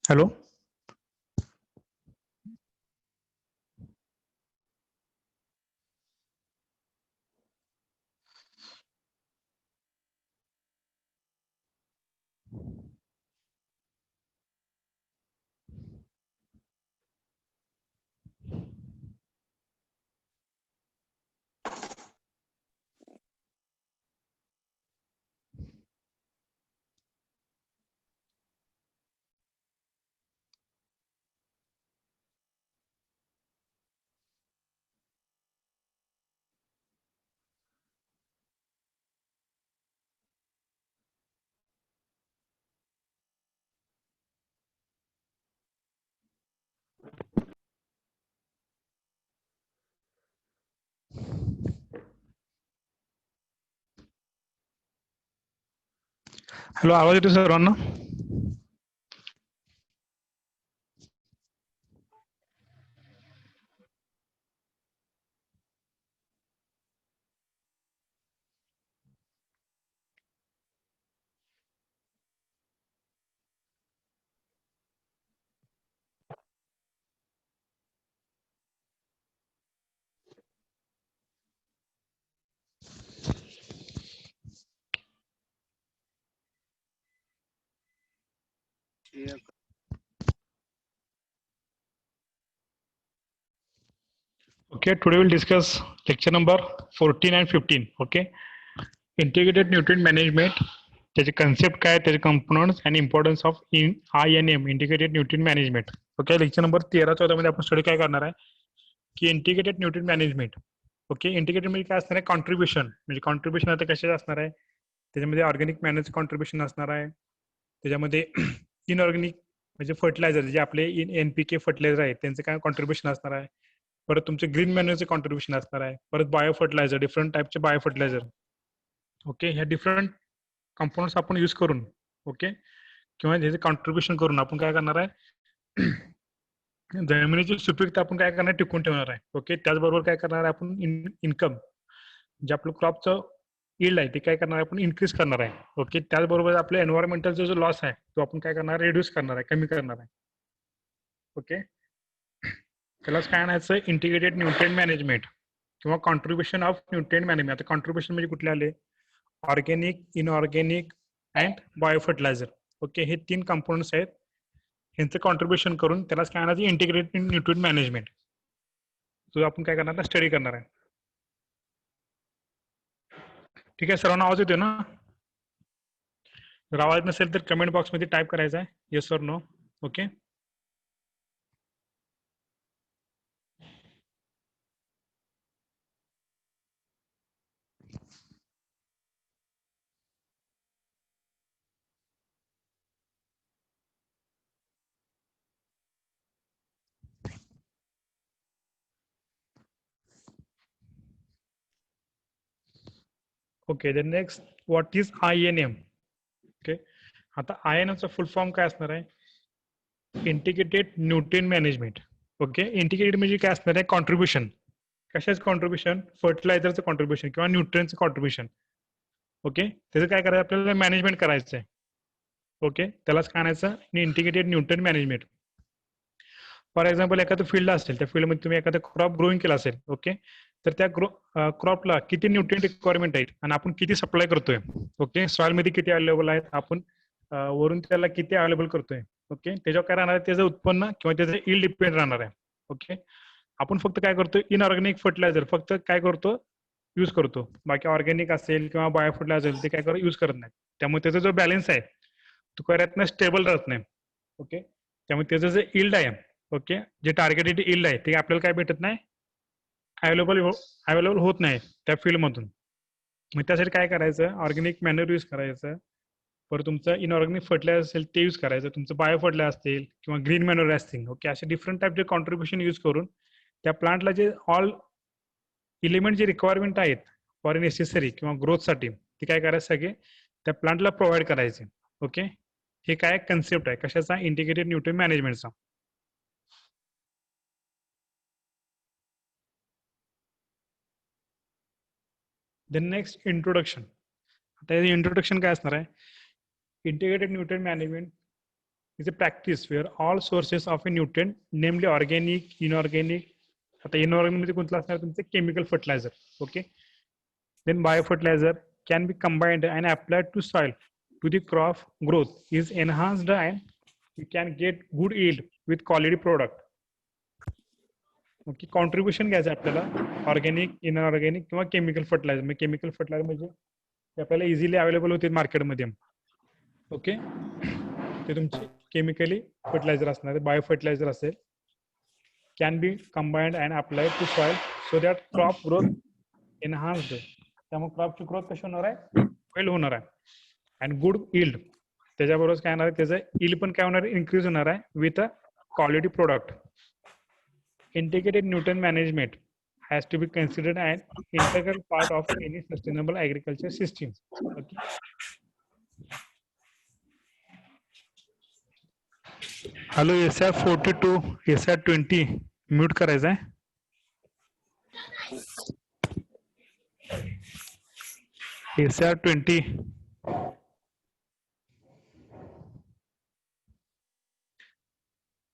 Hello. Hello, आवाज येतो सर्वांना? Okay, today we'll discuss lecture number 14 and 15. Okay, integrated nutrient management. त्याचे concept काय, त्याचे कंपोनंट्स आणि importance of INM integrated nutrient management. Okay, lecture number 13-14 मध्ये आपण स्टडी काय करणार आहे की integrated nutrient management. Okay, integrated म्हणजे काय असणार आहे, कॉन्ट्रीब्युशन. म्हणजे कॉन्ट्रीब्युशन आता कशाचे असणार आहे, त्याच्यामध्ये ऑर्गॅनिक मॅनरचं कॉन्ट्रीब्युशन असणार आहे, त्याच्यामध्ये इनऑर्गॅनिक म्हणजे फर्टिलायझर जे आपले NPK फर्टिलायझर आहे त्यांचं काय कॉन्ट्रीब्युशन असणार आहे, परत तुमचे ग्रीन मॅनरचे कॉन्ट्रीब्युशन असणार आहे, परत बायो फर्टिलायझर, डिफरंट टाईपचे बायो फर्टिलायझर. ओके, ह्या डिफरंट कंपोनंट्स आपण यूज करून, ओके, किंवा ह्याचे कॉन्ट्रीब्युशन करून आपण काय करणार आहे, जमिनीची सुपीकता आपण काय करणार, टिकून ठेवणार आहे. ओके, त्याचबरोबर काय करणार आहे आपण, इन्कम जे आपलं क्रॉपचं यील्ड आहे ते काय करणार आहे आपण, इन्क्रीज करणार आहे. ओके, त्याचबरोबर आपल्या एन्व्हायरमेंटलचा जो लॉस आहे तो आपण काय करणार, रिड्यूस करणार आहे, कमी करणार आहे. ओके, त्यालाच काय म्हणायचं, इंटिग्रेटेड न्यूट्रिएंट मॅनेजमेंट किंवा कॉन्ट्रीब्युशन ऑफ न्यूट्रिएंट मॅनेजमेंट. आता कॉन्ट्रीब्युशन म्हणजे कुठले आले, organic, inorganic and bio fertilizer. Okay, हे 3 कंपोनंट्स आहेत, ह्यांचं कॉन्ट्रीब्युशन करून त्यालाच काय म्हणायचं, इंटिग्रेटेड न्यूट्रिएंट मॅनेजमेंट. तो आपण काय करणार, स्टडी करणार आहे. ठीक आहे, सर्वांना आवाज येतोय ना? जर आवाज नसेल तर कमेंट बॉक्समध्ये टाईप करायचा आहे, येस और no. Okay, okay. The next, what is INM? Okay, आता INMचा फुल फॉर्म काय असणार आहे, integrated nutrient management. Okay, integrated म्हणजे काय असणार आहे, कॉन्ट्रीब्युशन. कशाच कॉन्ट्रीब्युशन, फर्टिलायझरचं कॉन्ट्रीब्युशन किंवा न्यूट्रिएंटचं कॉन्ट्रीब्युशन. ओके, त्याचं काय करायचं, आपल्याला मॅनेजमेंट करायचं आहे. ओके, त्यालाच काय आणायचं, integrated nutrient management. For example एखादं फील्ड असेल, त्या फील्डमध्ये तुम्ही एखादा क्रॉप ग्रोईंग केला असेल. ओके, तर त्या क्रॉपला किती न्यूट्रिएंट रिक्वायरमेंट आहेत आणि आपण किती सप्लाय करतोय. ओके, सॉइलमध्ये किती अवेलेबल आहेत, आपण वरून त्याला किती अवेलेबल करतोय. ओके, त्याच्यावर काय राहणार आहे, त्याचं उत्पन्न किंवा त्याचं यील्ड डिपेंड राहणार आहे. ओके, आपण फक्त काय करतो, इनऑर्गॅनिक फर्टिलायझर फक्त काय करतो, यूज करतो. बाकी ऑर्गॅनिक असेल किंवा बायोफुडला असेल ते काय यूज करत नाही. त्यामुळे त्याचा जो बॅलन्स आहे तो करत नाही, स्टेबल राहत नाही. ओके, त्यामुळे त्याचं जे इल्ड आहे, ओके, जे टार्गेटेड इल्ड आहे ते आपल्याला काय भेटत नाही, अवेलेबल होत नाही त्या फील्डमधून. मग त्यासाठी काय करायचं, ऑर्गॅनिक मॅन्युअर यूज करायचं. परत तुमचं इनऑर्गॅनिक फर्टिलायझर असेल ते यूज करायचं, तुमचं बायो फर्टिलायझर असतील किंवा ग्रीन मॅन्युअर असतील. ओके, असे डिफरंट टाईपचे कॉन्ट्रीब्युशन यूज करून त्या प्लांटला जे ऑल इलिमेंट जे रिक्वायरमेंट आहेत फॉर नेसेसरी किंवा ग्रोथसाठी ते काय करायचं सगळे त्या प्लांटला प्रोव्हाइड करायचे. ओके, हे काय कन्सेप्ट आहे कशाचा, इंटिग्रेटेड न्यूट्रिएंट मॅनेजमेंटचा. The next introduction. आता इंट्रोडक्शन काय असणार आहे, integrated nutrient management is a practice where all sources of a nutrient, namely organic, inorganic, आता inorganic मध्ये कोणतं असणार तुमचे chemical fertilizer, okay, then biofertilizer can be combined and applied to soil to the crop growth is enhanced and you can get good yield with quality product. Okay, contribution घ्यायचं आपल्याला organic, inorganic किंवा chemical fertiliser. म्हणजे chemical fertiliser म्हणजे ते आपल्याला easily available होते मार्केटमध्ये. Okay, ते तुमचे केमिकली फर्टिलायझर असणार आहे, बायो फर्टिलायझर असेल, can be combined and applied to soil so that crop growth enhanced. त्यामुळे क्रॉपची ग्रोथ कशी होणार आहे, वेल होणार आहे. अँड गुड इल्ड, त्याच्याबरोबर काय होणार आहे, त्याचं इल्ड पण काय होणार आहे, इन्क्रीज होणार आहे with a quality product. Integrated nutrient management has to be considered an integral part of any sustainable agriculture system. Okay. Hello, SR42 SR20 mute करायचं आहे. SR20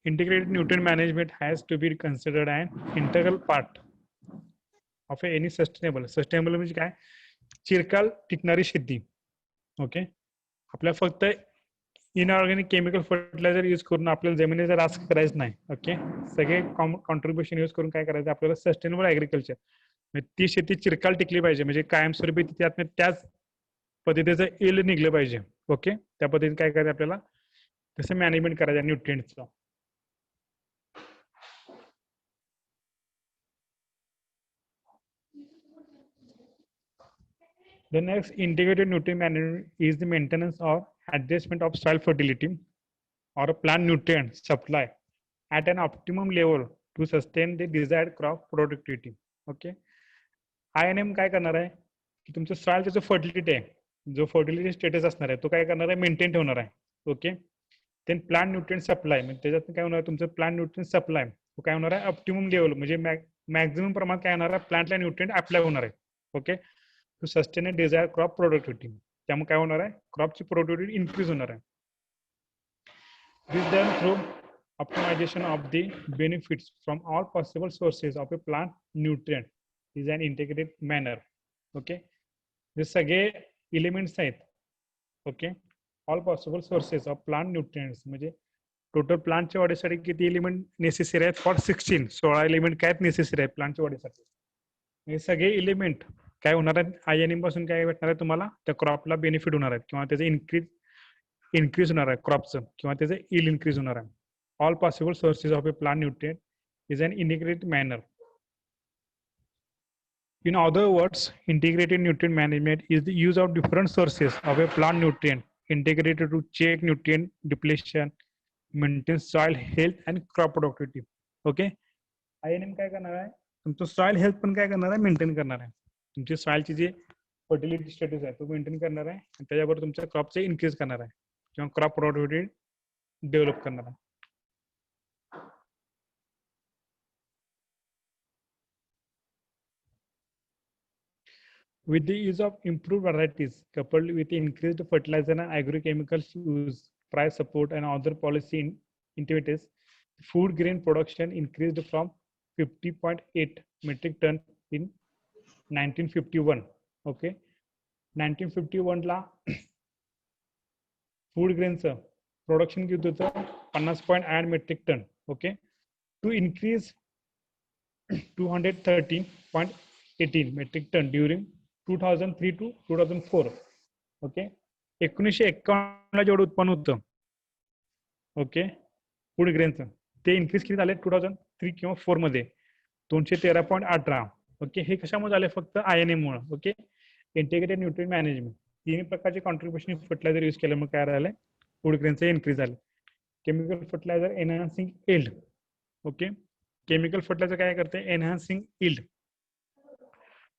integrated nutrient management has to be considered an integral part of any sustainable म्हणजे काय, चिरकाल टिकणारी शेती. Okay, आपल्या फक्त inorganic chemical fertiliser use करून आपल्याला जमिनीचा ऱ्हास करायचं नाही. ओके, सगळे कॉन्ट्रीब्युशन यूज करून काय करायचं आपल्याला, सस्टेनेबल ऍग्रिकल्चर, ती शेती चिरकाल टिकली पाहिजे, म्हणजे कायमस्वरूपी त्यात त्याच पद्धतीचं इल्ड निघलं पाहिजे. ओके, त्या पद्धतीने काय करायचं आपल्याला, तसं मॅनेजमेंट करायचं न्यूट्रिएंट्सचं. The next integrated nutrient management is the maintenance or adjustment of soil fertility or a plant nutrient supply at an optimum level to sustain the desired crop productivity. Okay, INM काय करणार आहे की तुमचं सॉइलचं जो fertility आहे, जो fertility status असणार आहे तो काय करणार आहे, मेंटेन ठेवणार आहे. Okay, then plant nutrient supply, म्हणजे त्याच्यात काय होणार आहे, तुमचं प्लांट न्यूट्रिएंट सप्लाय तो काय होणार आहे, ऑप्टिमम लेवल म्हणजे मॅक्झिमम प्रमाणात काय होणार आहे, प्लांटला न्यूट्रिएंट अप्लाय होणार आहे. Okay, to sustain a desire crop productivity, त्यामुळे काय होणार आहे, क्रॉपची प्रोडक्टिव्हिटी इन्क्रीज होणार आहे. This done through optimization of the benefits from all possible sources of a plant nutrient is an integrated manner. Okay, हे सगळे एलिमेंट्स आहेत. Okay, all possible sources of plant nutrients म्हणजे टोटल प्लांटच्या वाढीसाठी किती element necessary आहेत, for 16 element काय necessary आहेत प्लांटच्या वाढीसाठी. हे सगळे एलिमेंट काय होणार आहेत, INM पासून काय भेटणार आहे तुम्हाला, त्या क्रॉपला बेनिफिट होणार आहेत किंवा त्याचं इन्क्रीज होणार आहे क्रॉपचं, किंवा त्याचं इल्ड इन्क्रीज होणार आहे. All possible sources of a plant nutrient is an integrated manner. In other words, integrated nutrient management is the use of different sources of a plant nutrient integrated to check nutrient depletion, maintain soil health and crop productivity. Okay, INM काय करणार आहे, तुमचं soil health पण काय करणार आहे, maintain करणार आहे. तुमची सॉइलची जी फर्टिलिटी स्टेटस आहे तो मेंटेन करणार आहे आणि त्याच्याबरोबर तुमच्या क्रॉपचं इन्क्रीज करणार आहे किंवा क्रॉप प्रोडक्टिव्हिटी डेव्हलप करणार आहे. With the use of improved varieties coupled with increased fertilizer and agrochemicals use, price support and other policy initiatives, food grain production increased from 50.8 metric ton in 1951. Okay, 1951 ला food ग्रेनचं production किती होतं, 50.8 metric ton. Okay, to increase 213.8 18 metric ton during 2003 to 2004. Okay 1951 ला जेवढं उत्पन्न होतं okay food ग्रेनचं ते increase किती झाले 2003 किंवा 4 मध्ये 213.18. ओके हे कशामुळे झाले फक्त INA मुळे. ओके इंटिग्रेटेड न्यूट्रिएंट मॅनेजमेंट तीन प्रकारचे कॉन्ट्रीब्युशन फर्टिलायझर यूज केल्यामुळे काय झालंय फूड ग्रेनचं इन्क्रीज झालं. Chemical fertilizer enhancing yield. Okay chemical fertilizer काय करते enhancing yield.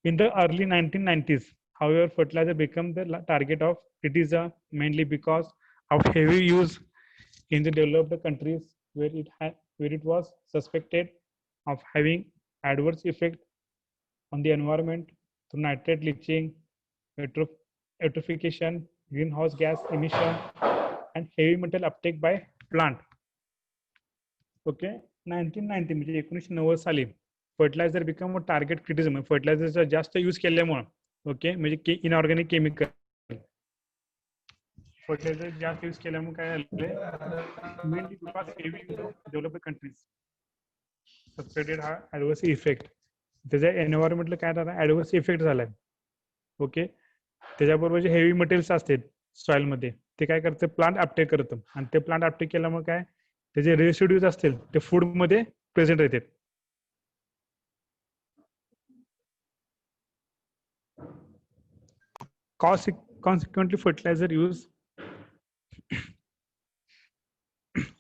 In the early 1990s, however, fertilizer became the target of criticism mainly because of heavy use in the developed countries where it was suspected of having adverse effect on the environment through nitrate leaching, eutrophication, greenhouse gas emission, and heavy metal uptake by plant. Okay, 1990 म्हणजे 1990 साली fertilizer become target criticism. फर्टिलायझरचा जास्त use केल्यामुळे okay म्हणजे inorganic chemical fertilizer जास्त use केल्यामुळे काय झालं mainly because heavy developed countries subsidized हा ऍडव्हर्स इफेक्ट त्याच्या एन्व्हायरमेंटला काय झाला ऍडव्हर्स इफेक्ट झालाय. ओके त्याच्याबरोबर जे हेवी मटेरियल्स असतात सॉइल मध्ये ते काय करते प्लांट अपटेक करतं आणि ते प्लांट अपटेक केल्यामुळे काय त्याचे रेसिड्यूज असतील ते फूड मध्ये प्रेझेंट राहतात. Consequently, fertilizer use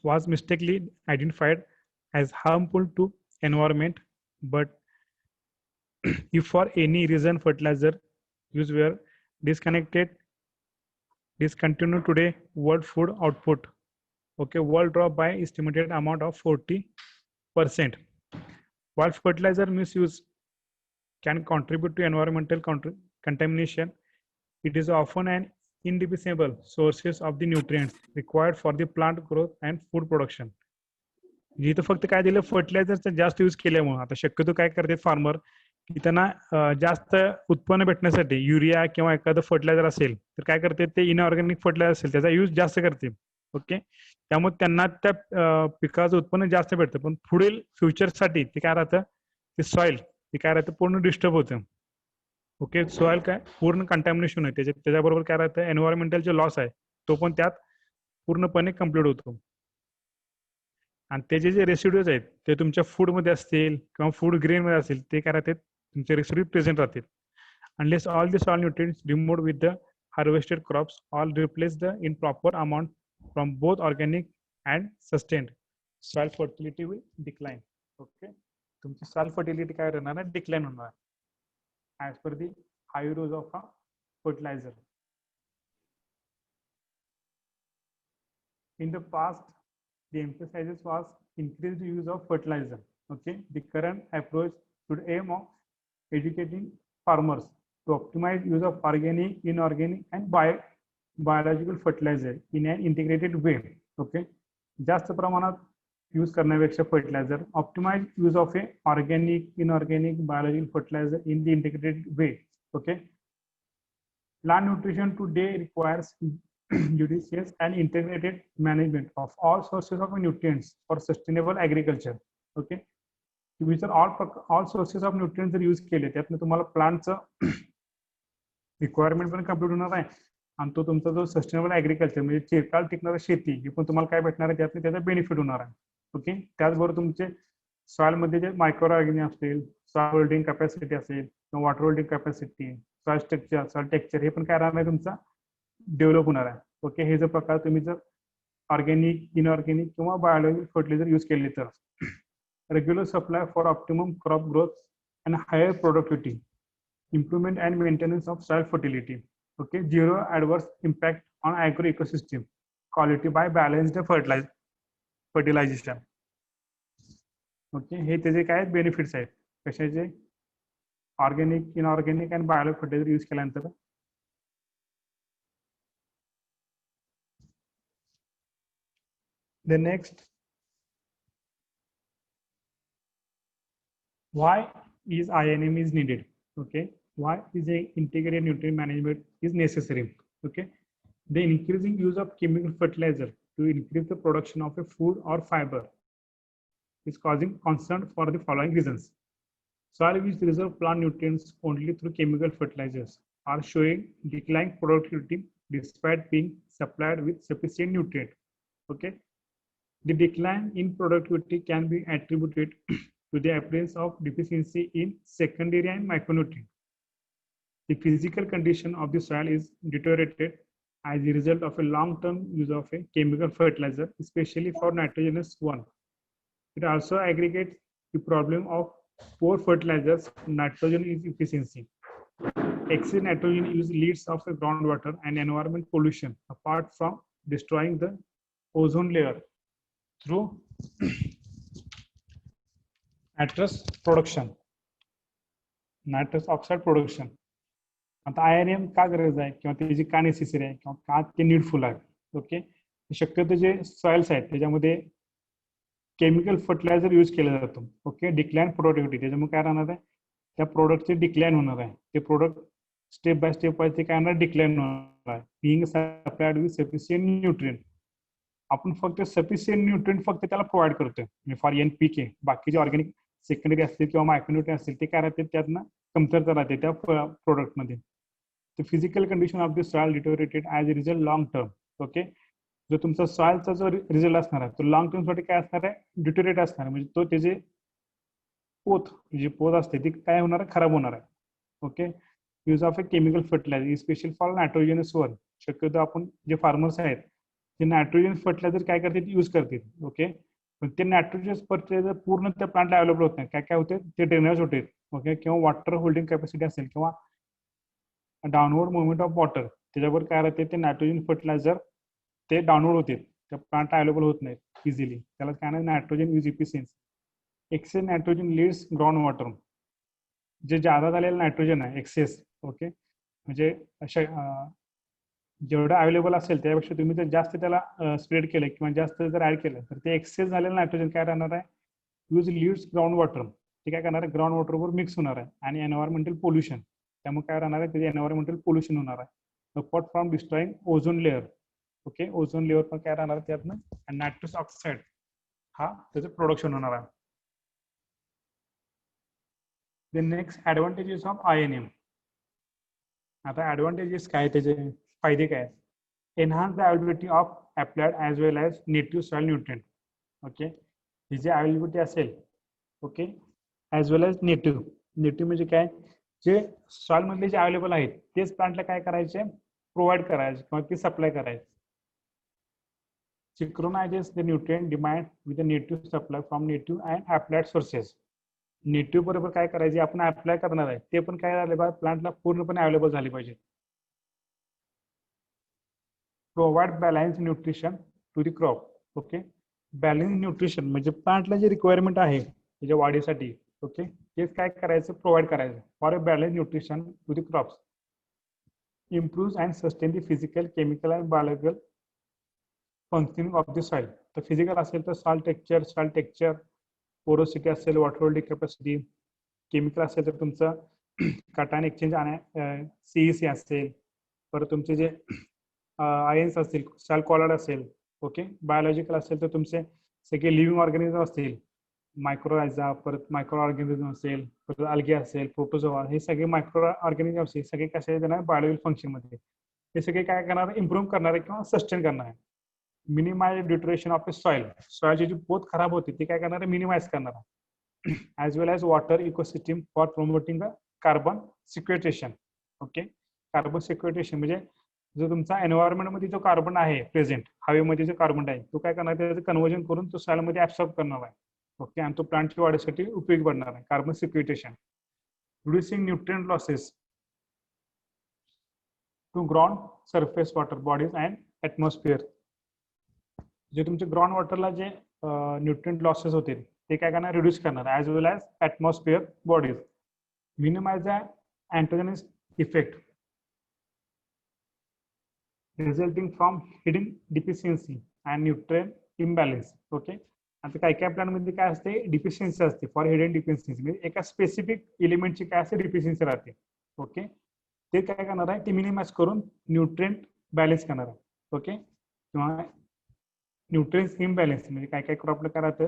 was mistakenly identified as harmful to environment. But if for any reason fertilizer use were discontinued today, world food output, okay, world drop by estimated amount of 40%. While fertilizer misuse can contribute to environmental contamination, it is often an indispensable sources of the nutrients required for the plant growth and food production. इथं फक्त काय दिलं फर्टिलायझरचा जास्त use केल्यामुळे आता शक्यतो काय करतात फार्मर की त्यांना जास्त उत्पन्न भेटण्यासाठी युरिया किंवा एखादं फर्टिलायझर असेल तर काय करते ते इनऑर्गॅनिक फर्टिलायझर असेल त्याचा यूज जास्त करते. ओके त्यामुळे त्यांना त्या पिकाचं उत्पन्न जास्त भेटतं पण पुढील फ्युचरसाठी ते काय राहतं ते सॉइल ते काय राहतं पूर्ण डिस्टर्ब होतं. ओके सॉइल काय पूर्ण कंटॅमिनेशन आहे त्याच्याबरोबर काय राहतं एन्व्हायरमेंटल जे लॉस आहे तो पण त्यात पूर्णपणे कम्प्लीट होतो. आणि त्याचे जे रेसिड्यूज आहेत ते तुमच्या फूडमध्ये असतील किंवा फूड ग्रेनमध्ये असतील ते काय राहतात तुमचे रेसिड्यू प्रेझेंट राहतील. Unless all the soil nutrients removed with the harvested crops all replace the in proper amount from both organic and sustained soil fertility will decline. Okay तुमची सॉइल फर्टिलिटी काय राहणार आहे डिक्लाइन होणार as per the high use of a fertilizer. In the past, the emphasis was increased use of fertilizer. Okay, the current approach should aim of educating farmers to optimize use of organic, inorganic, and biological fertilizer in an integrated way. Okay, जास्त प्रमाणात use करण्यापेक्षा fertilizer optimize use of a organic inorganic biological fertilizer in the integrated way. Okay plant nutrition today requires judicious and integrated management of all sources of nutrients for sustainable agriculture. Okay तुम्ही जर all sources of nutrients जर use केले त्यातनं तुम्हाला प्लांटचं requirement पण complete होणार आहे आणि तो तुमचा जो सस्टेनेबल ऍग्रिकल्चर म्हणजे चिरकाल टिकणारी शेती ही पण तुम्हाला काय भेटणार आहे त्यातनं त्याचा बेनिफिट होणार आहे. ओके त्याचबरोबर तुमचे सॉइल मध्ये जे मायक्रो ऑर्गॅनिझम असतील सॉइल होल्डिंग कॅपॅसिटी असेल किंवा water holding capacity soil structure soil texture हे पण काय राहणार आहे तुमचा डेव्हलप होणार आहे. ओके हे जर प्रकार तुम्ही जर ऑर्गॅनिक इनऑर्गॅनिक किंवा बायोलॉजिकल फर्टिलायझर यूज केले तर regular supply for optimum crop growth and higher productivity improvement and maintenance of soil fertility. Okay, zero adverse impact on agro ecosystem quality by balanced fertilization. Okay, हे त्याचे काय benefits आहेत कशाचे organic inorganic and biological fertilizer use केल्यानंतर. The next, why is INM is needed? Okay, why is a integrated nutrient management is necessary? Okay, the increasing use of chemical fertilizer to increase the production of a food or fiber is causing concern for the following reasons. Soil which reserve plant nutrients only through chemical fertilizers are showing declining productivity despite being supplied with sufficient nutrient. Okay, the decline in productivity can be attributed to the appearance of deficiency in secondary and micronutrients. The physical condition of the soil is deteriorated as a result of a long-term use of a chemical fertilizer, especially for nitrogenous one. It also aggregates the problem of poor fertilizers, nitrogen efficiency. Excess nitrogen use leads of a groundwater and environment pollution, apart from destroying the ozone layer through nitrous oxide production. आता आयएनएम का गरज आहे किंवा त्याची का necessary आहे किंवा का ते नीडफुल आहे. ओके, शक्यतो जे सॉइल्स आहेत त्याच्यामध्ये केमिकल फर्टिलायझर यूज केला जातो. ओके, डिक्लाइन प्रोडक्टिव्हिटी, त्याच्यामुळे काय राहणार आहे, त्या प्रोडक्टचे डिक्लाइन होणार आहे. ते product step by step wise ते काय होणार, डिक्लाइन होणार आहे. Being supplied with sufficient nutrient. आपण फक्त सफिशियंट न्यूट्रिएंट फक्त त्याला प्रोव्हाइड करतोय फॉर एनपीके. बाकीचे ऑर्गॅनिक सेकंडरी असतील किंवा मायक्रोन्यूट्रिएंट असतील ते काय राहते, त्यातनं कमतरता राहते त्या प्रोडक्टमध्ये. The physical condition of the soil deteriorated as a result long term. Okay, जो तुमचा सॉइलचा जो रिझल्ट असणार आहे तो लॉंग टर्म साठी काय असणार आहे, डिटोरेट असणार आहे. म्हणजे तो त्याचे पोत असते ती काय होणार आहे, खराब होणार आहे. Okay, use of a chemical fertilizer special for nitrogenous one. शक्यतो आपण जे फार्मर्स आहेत ते नायट्रोजन फर्टिलायझर काय करतात, यूज करतात. ओके, पण ते नायट्रोजन फर्टिलायझर पूर्ण त्या प्लांटला अवेलेबल होत नाही. काय काय होते, ते ड्रेनेज होते. ओके, किंवा वॉटर होल्डिंग कॅपॅसिटी असेल किंवा डाउनवर्ड मुवमेंट ऑफ वॉटर त्याच्यावर काय राहते, ते नायट्रोजन फर्टिलायझर ते डाउनवर्ड होते, त्या प्लांट अवेलेबल होत नाहीत इझिली. त्याला काय नाही, nitrogen use efficiency. Excess nitrogen leads ground water. जे जादा झालेलं नायट्रोजन आहे एक्सेस, ओके, म्हणजे अशा जेवढं अवेलेबल असेल त्यापेक्षा तुम्ही जर जास्त त्याला स्प्रेड केलं किंवा जास्त जर ऍड केलं तर ते एक्सेस झालेलं नायट्रोजन काय राहणार आहे, यूज लीड्स ग्राउंड वॉटर. ते काय करणार आहे, ग्राउंड वॉटरवर मिक्स होणार आहे आणि एन्व्हायरमेंटल पोल्युशन. त्यामुळे काय राहणार आहे, त्याचे एन्व्हायरमेंटल पोल्युशन होणार आहे. Apart from destroying ozone layer. Okay, ozone layer पण काय राहणार आहे त्यातनं, आणि नायट्रस ऑक्साईड हा त्याचं प्रोडक्शन होणार आहे. The next advantages of INM. आता ऍडव्हान्टेजेस काय, त्याचे फायदे काय. Enhance the availability of applied as well as native soil nutrient. Okay, ही जी अवेलेबिलिटी असेल, okay, as well as native म्हणजे काय, जे सॉइल मधले जे अवेलेबल आहेत तेच प्लांटला काय करायचे, प्रोव्हाइड करायचे किंवा ते सप्लाय करायचे. Synchronizes the nutrient demand with the native supply from native and applied sources. Native बरोबर काय करायचे, आपण अप्लाय करणार आहे ते पण काय झाले पाहिजे, प्लांटला पूर्णपणे अवेलेबल झाले पाहिजे. Provide balance nutrition to the crop. Okay, balance nutrition म्हणजे प्लांटला जे रिक्वायरमेंट आहे त्याच्या वाढीसाठी, ओके, तेच काय करायचं, प्रोव्हाइड करायचं for a balance nutrition to the crops. Improve and sustain the physical, chemical and biological functioning of the soil. तर फिजिकल असेल तर सॉइल टेक्चर, पोरोसिटी असेल, वॉटर होल्डिंग कॅपॅसिटी. केमिकल असेल तर तुमचं कटायन एक्सचेंज सीईसी असेल, परत तुमचे जे आयन्स असतील, सॉइल कॉलॉइड असेल. ओके, बायोलॉजिकल असेल तर तुमचे सगळे लिव्हिंग ऑर्गॅनिझम असतील, मायक्रोरायझा, परत मायक्रो ऑर्गॅनिझम असेल, परत अल्गे असेल, प्रोटोझोआ, हे सगळे मायक्रो ऑर्गॅनिझम असेल, सगळे कसे देणार बायोलॉजिकल फंक्शन मध्ये. हे सगळे काय करणार, इम्प्रूव्ह करणार आहे किंवा सस्टेन करणार आहे. मिनिमाइज ड्युरेशन ऑफ ए सॉइलची जी पोत खराब होती ती काय करणार आहे, मिनिमाइज करणार आहे. As well as water ecosystem for promoting the carbon sequestration. Okay, carbon sequestration म्हणजे जो तुमचा एन्व्हायरमेंट मध्ये जो कार्बन आहे प्रेझेंट, हवेमध्ये जो कार्बन आहे तो काय करणार, त्याचं कन्व्हर्जन करून तो सॉइल मध्ये ऍब्सॉर्ब करणार आहे. ओके, आणि तो प्लांटची वाढीसाठी उपयोगी पडणार आहे. Carbon sequestration. Reducing nutrient losses to ground surface water bodies and atmosphere. जे तुमचे ग्राउंड वॉटरला जे न्यूट्रिएंट लॉसेस होते ते काय करणार, रिड्यूस करणार as well as atmosphere bodies. Minimize the अँटोजेनस effect resulting from hidden deficiency and nutrient imbalance. Okay, आता काही काही प्लांटमध्ये काय असते, डिफिशियन्सी असते फॉर हिडन डिफिशियन्सी, म्हणजे एका स्पेसिफिक एलिमेंटची काय असते, डिफिशियन्सी राहते. ओके, ते काय करणार आहे, ते मिनिमाइज करून न्यूट्रिएंट बॅलन्स करणार आहे. ओके, किंवा न्यूट्रिएंट्स इम्बॅलन्स म्हणजे काय काय क्रॉपला काय राहतं,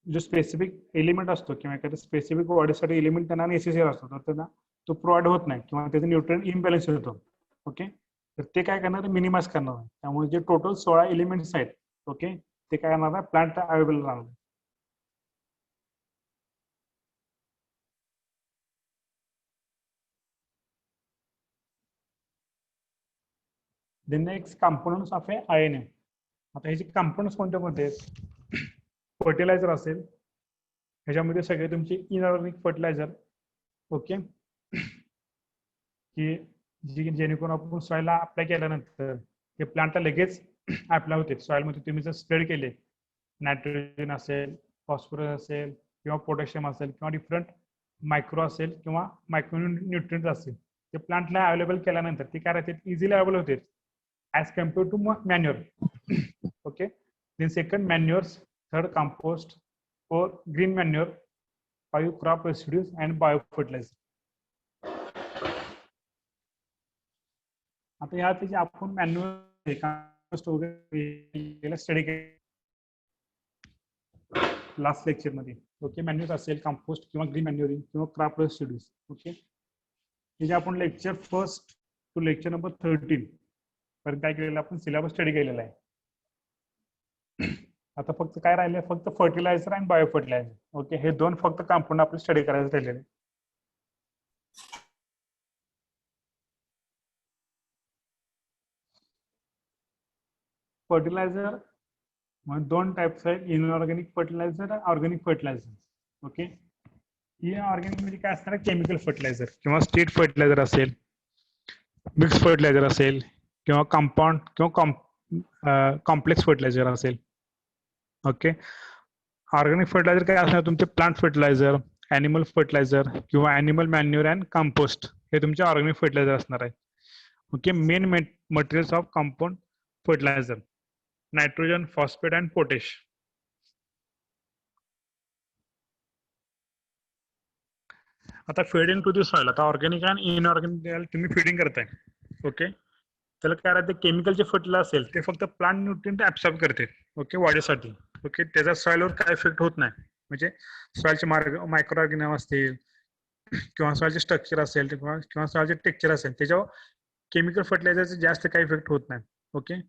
जो स्पेसिफिक एलिमेंट असतो किंवा एखाद्या स्पेसिफिक वाढीसाठी एलिमेंट त्यांना नेसेसरी असतो तर त्यांना तो प्रोव्हाइड होत नाही किंवा त्याचे न्यूट्रिएंट इम्बॅलन्स होतो. ओके, तर ते काय करणार मिनिमाइज करणार आहे. त्यामुळे जे टोटल 16 एलिमेंट्स आहेत ओके ते काय करणार आहे प्लांट अवेलेबल राहणार. The next components of a INM. आता ह्याचे कंपोनंट्स कोणते कोणते आहेत? फर्टिलायझर असेल, ह्याच्यामध्ये सगळे तुमचे इनऑर्गॅनिक फर्टिलायझर ओके की जेणेकरून आपण सॉइलला अप्लाय केल्यानंतर ते प्लांटला लगेच अप्लाय होते. सॉइलमध्ये तुम्ही जर स्प्रेड केले नायट्रोजन असेल, फॉस्फरस असेल किंवा पोटॅशियम असेल किंवा डिफरंट मायक्रो असेल किंवा मायक्रो न्यूट्रिएंट्स असेल ते प्लांटला अवेलेबल केल्यानंतर ते काय राहते इझिली अवेलेबल होते as compared to manure. Okay, then second manures, third compost, fourth green manure, five crop residues and biofertilizer. आता यात जे आपण मॅन्युअल कंपोस्ट वगैरे स्टडी लास्ट लेक्चर मध्ये ओके मॅन्युअल असेल कंपोस्ट किंवा ग्रीन मॅन्युअरिंग किंवा क्रॉप रेसिड्यूज ओके हे जे आपण lecture first to lecture number 13 पर्यंत काय केलेलं आपण सिलेबस स्टडी केलेला आहे. आता फक्त काय राहिले फक्त फर्टिलायझर आणि बायो फर्टिलायझर ओके हे दोन फक्त कंपाऊंड आपण स्टडी करायचे राहिलेले. फर्टिलायझर दोन टाइप्स आहेत इनऑर्गॅनिक फर्टिलायझर आणि ऑर्गॅनिक फर्टिलायझर ओके. इनऑर्गॅनिक म्हणजे काय असणार केमिकल फर्टिलायझर किंवा स्टेट फर्टिलायझर असेल, मिक्स फर्टिलायझर असेल किंवा कंपाऊंड किंवा कॉम्प्लेक्स फर्टिलायझर असेल ओके. ऑर्गॅनिक फर्टिलायझर काय असणार तुमचे प्लांट फर्टिलायझर, ॲनिमल फर्टिलायझर किंवा ॲनिमल मॅन्युअर अँड कंपोस्ट हे तुमचे ऑर्गॅनिक फर्टिलायझर असणार आहे okay. Main materials of compound fertilizer nitrogen, phosphate and potash. आता फीडिंग टू दी सॉइल आता ऑर्गॅनिक आणि इनऑर्गॅनिक तुम्ही फीडिंग करताय ओके. त्याला काय राहते केमिकलचे फर्टिलायझर असेल ते फक्त प्लांट न्यूट्रिएंट ऍब्सॉर्ब करते ओके वाढीसाठी ओके. त्याचा सॉइलवर काय इफेक्ट होत नाही म्हणजे सॉइलचे मायक्रो ऑर्गॅनिझम असतील किंवा सॉइलचे स्ट्रक्चर असेल किंवा सॉइलचे टेक्स्चर असेल त्याच्यावर केमिकल फर्टिलायझरचे जास्त काही इफेक्ट होत नाही ओके.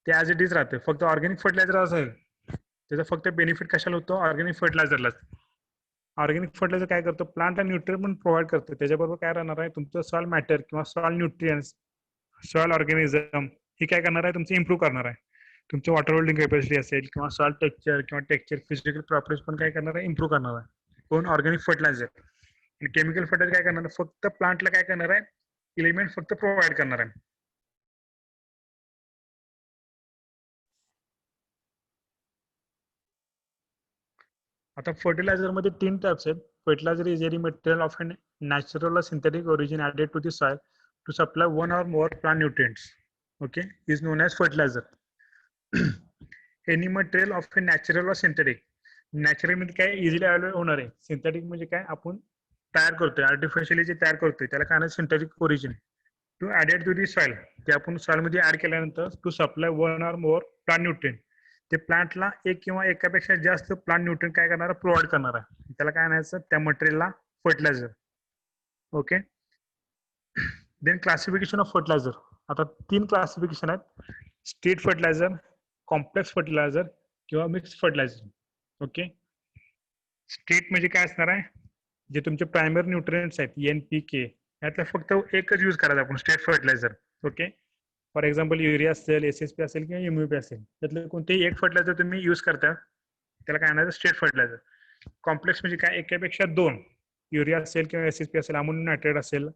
ते ॲज इट इज राहते. फक्त ऑर्गॅनिक फर्टिलायझर असेल त्याचा फक्त बेनिफिट कशाला होतो ऑर्गॅनिक फर्टिलायझरलाच. ऑर्गॅनिक फर्टिलायझर काय करतो प्लांटला न्यूट्रिएंट पण प्रोव्हाइड करतो. त्याच्याबरोबर काय राहणार आहे तुमचं सॉइल मॅटर किंवा सॉइल न्यूट्रिएंट्स सॉइल ऑर्गॅनिझम ही काय करणार आहे तुमचं इम्प्रूव्ह करणार आहे. तुमचं वॉटर होल्डिंग कॅपॅसिटी असेल किंवा सॉइल टेक्स्चर किंवा टेक्स्चर फिजिकल प्रॉपर्टीज पण काय करणार आहे इम्प्रूव्ह करणार आहे कोण ऑर्गॅनिक फर्टिलायझर. आणि केमिकल फर्टिलायझर काय करणार आहे फक्त प्लांटला काय करणार आहे एलिमेंट फक्त प्रोव्हाइड करणार आहे. आता फर्टिलायझर मध्ये तीन टाइप्स आहेत. Fertilizer is any material of an natural or synthetic origin added to the soil to supply one or more plant nutrients. Okay, is known as fertilizer. Any material of a natural or synthetic. Natural म्हणजे काय easily available होणार आहे. Synthetic म्हणजे काय आपण तयार करतोय artificially जे तयार करतोय त्याला काय synthetic origin to added to the soil ते आपण सॉइल मध्ये ऍड केल्यानंतर to supply one or more plant nutrient ते प्लांटला एक किंवा एकापेक्षा जास्त प्लांट न्यूट्रिएंट काय करणार प्रोव्हाइड करणार आहे. त्याला काय म्हणायचं त्या मटेरियलला fertilizer okay. Then classification of fertilizer. आता तीन क्लासिफिकेशन आहेत स्टेट फर्टिलायझर, कॉम्प्लेक्स फर्टिलायझर किंवा मिक्स फर्टिलायझर ओके. स्टेट म्हणजे काय असणार आहे जे तुमचे प्रायमरी न्यूट्रिएंट्स आहेत NPK यातला फक्त एकच यूज करायचा आपण state fertilizer okay. For example urea असेल SSP असेल किंवा MUP असेल त्यातलं कोणतेही एक फर्टिलायझर तुम्ही यूज करता त्याला काय म्हणायचं स्टेट फर्टिलायझर. कॉम्प्लेक्स म्हणजे काय एकापेक्षा दोन युरिया असेल किंवा SSP असेल अमोनियम नायट्रेट असेल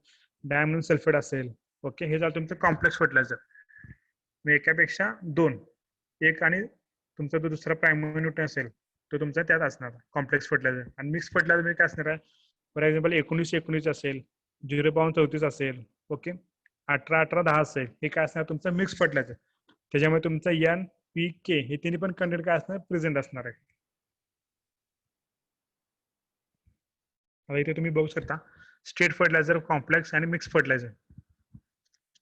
डायमोनियम सल्फेट असेल ओके हे झालं तुमचं कॉम्प्लेक्स फर्टिलायझर. एकापेक्षा दोन एक आणि तुमचा जो दुसरा प्रायमरी न्यूट्रिएंट असेल तो तुमचा त्यात असणार कॉम्प्लेक्स फर्टिलायझर. आणि मिक्स फर्टिलायझर म्हणजे काय असणार आहे फॉर एक्झाम्पल 19-19 असेल 0.34 असेल ओके 18-18-10 असेल हे काय असणार तुमचं मिक्स फर्टिलायझर. त्याच्यामुळे तुमचं NPK हे तिन्ही पण कंटेंट काय असणार प्रेझेंट असणार आहे. आता इथे तुम्ही बघू शकता स्टेट फर्टिलायझर, कॉम्प्लेक्स आणि mix fertilizer.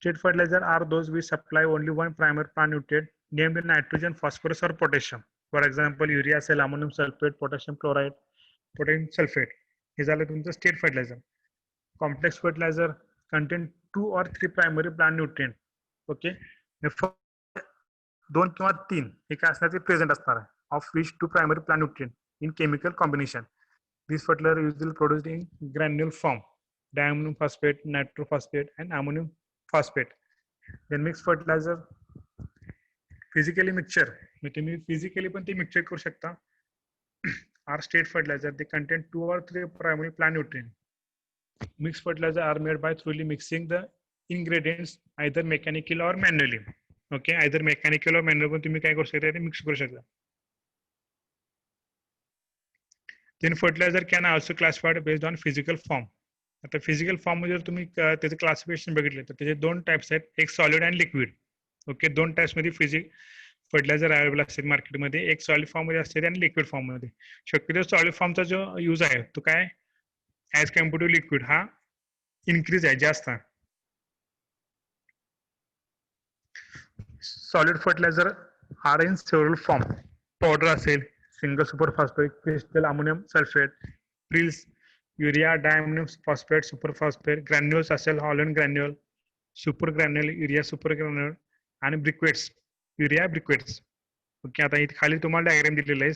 State fertilizer are those which supply only one primary plant nutrient named nitrogen, phosphorus or potassium. For example urea असेल, ammonium sulphate, potassium chloride, potassium sulphate, हे झालं तुमचं state fertilizer. Complex fertilizer contain 2 or 3 primary plant nutrient. Okay, 2 किंवा 3 हे काय असणार, ते present असणार आहे. Of which 2 primary plant nutrient in chemical combination. This fertilizer usually produced in granule form, diammonium phosphate, nitrophosphate and ammonium phosphate. Then mix fertilizer physically mixture, म्हणजे तुम्ही physically पण ते मिक्सचर करू शकता. Are state fertilizer, they contain 2 or 3 primary plant nutrient. Mixed fertilizer are made by thoroughly mixing the ingredients either mechanically or manually. Okay, either mechanical or manual पण तुम्ही काय करू शकता, ते मिक्स करू शकता. Then fertilizer can also classified based on physical form. आता physical form मध्ये जर तुम्ही त्याचे क्लासिफिकेशन बघितले तर त्याचे 2 टाइप्स आहेत, एक सॉलिड आणि लिक्विड. ओके, 2 टाइप्स मध्ये फर्टिलायझर अवेलेबल असते मार्केटमध्ये, एक सॉलिड फॉर्म मध्ये असते आणि लिक्विड फॉर्म मध्ये. शक्यतो सॉलिड फॉर्मचा जो यूज आहे तो काय ऍज कम्पेअर टू लिक्विड हा इन्क्रीज आहे, जास्त. Solid fertilizer are in several form. Powder असेल, single super phosphate, crystal ammonium sulphate, prills, urea diammonium phosphate, super phosphate, granules असेल, Holland granule, super granule, urea super granule आणि briquettes, urea ब्रिक्वेट्स. Okay, आता इथे खाली तुम्हाला diagram दिलेला आहे.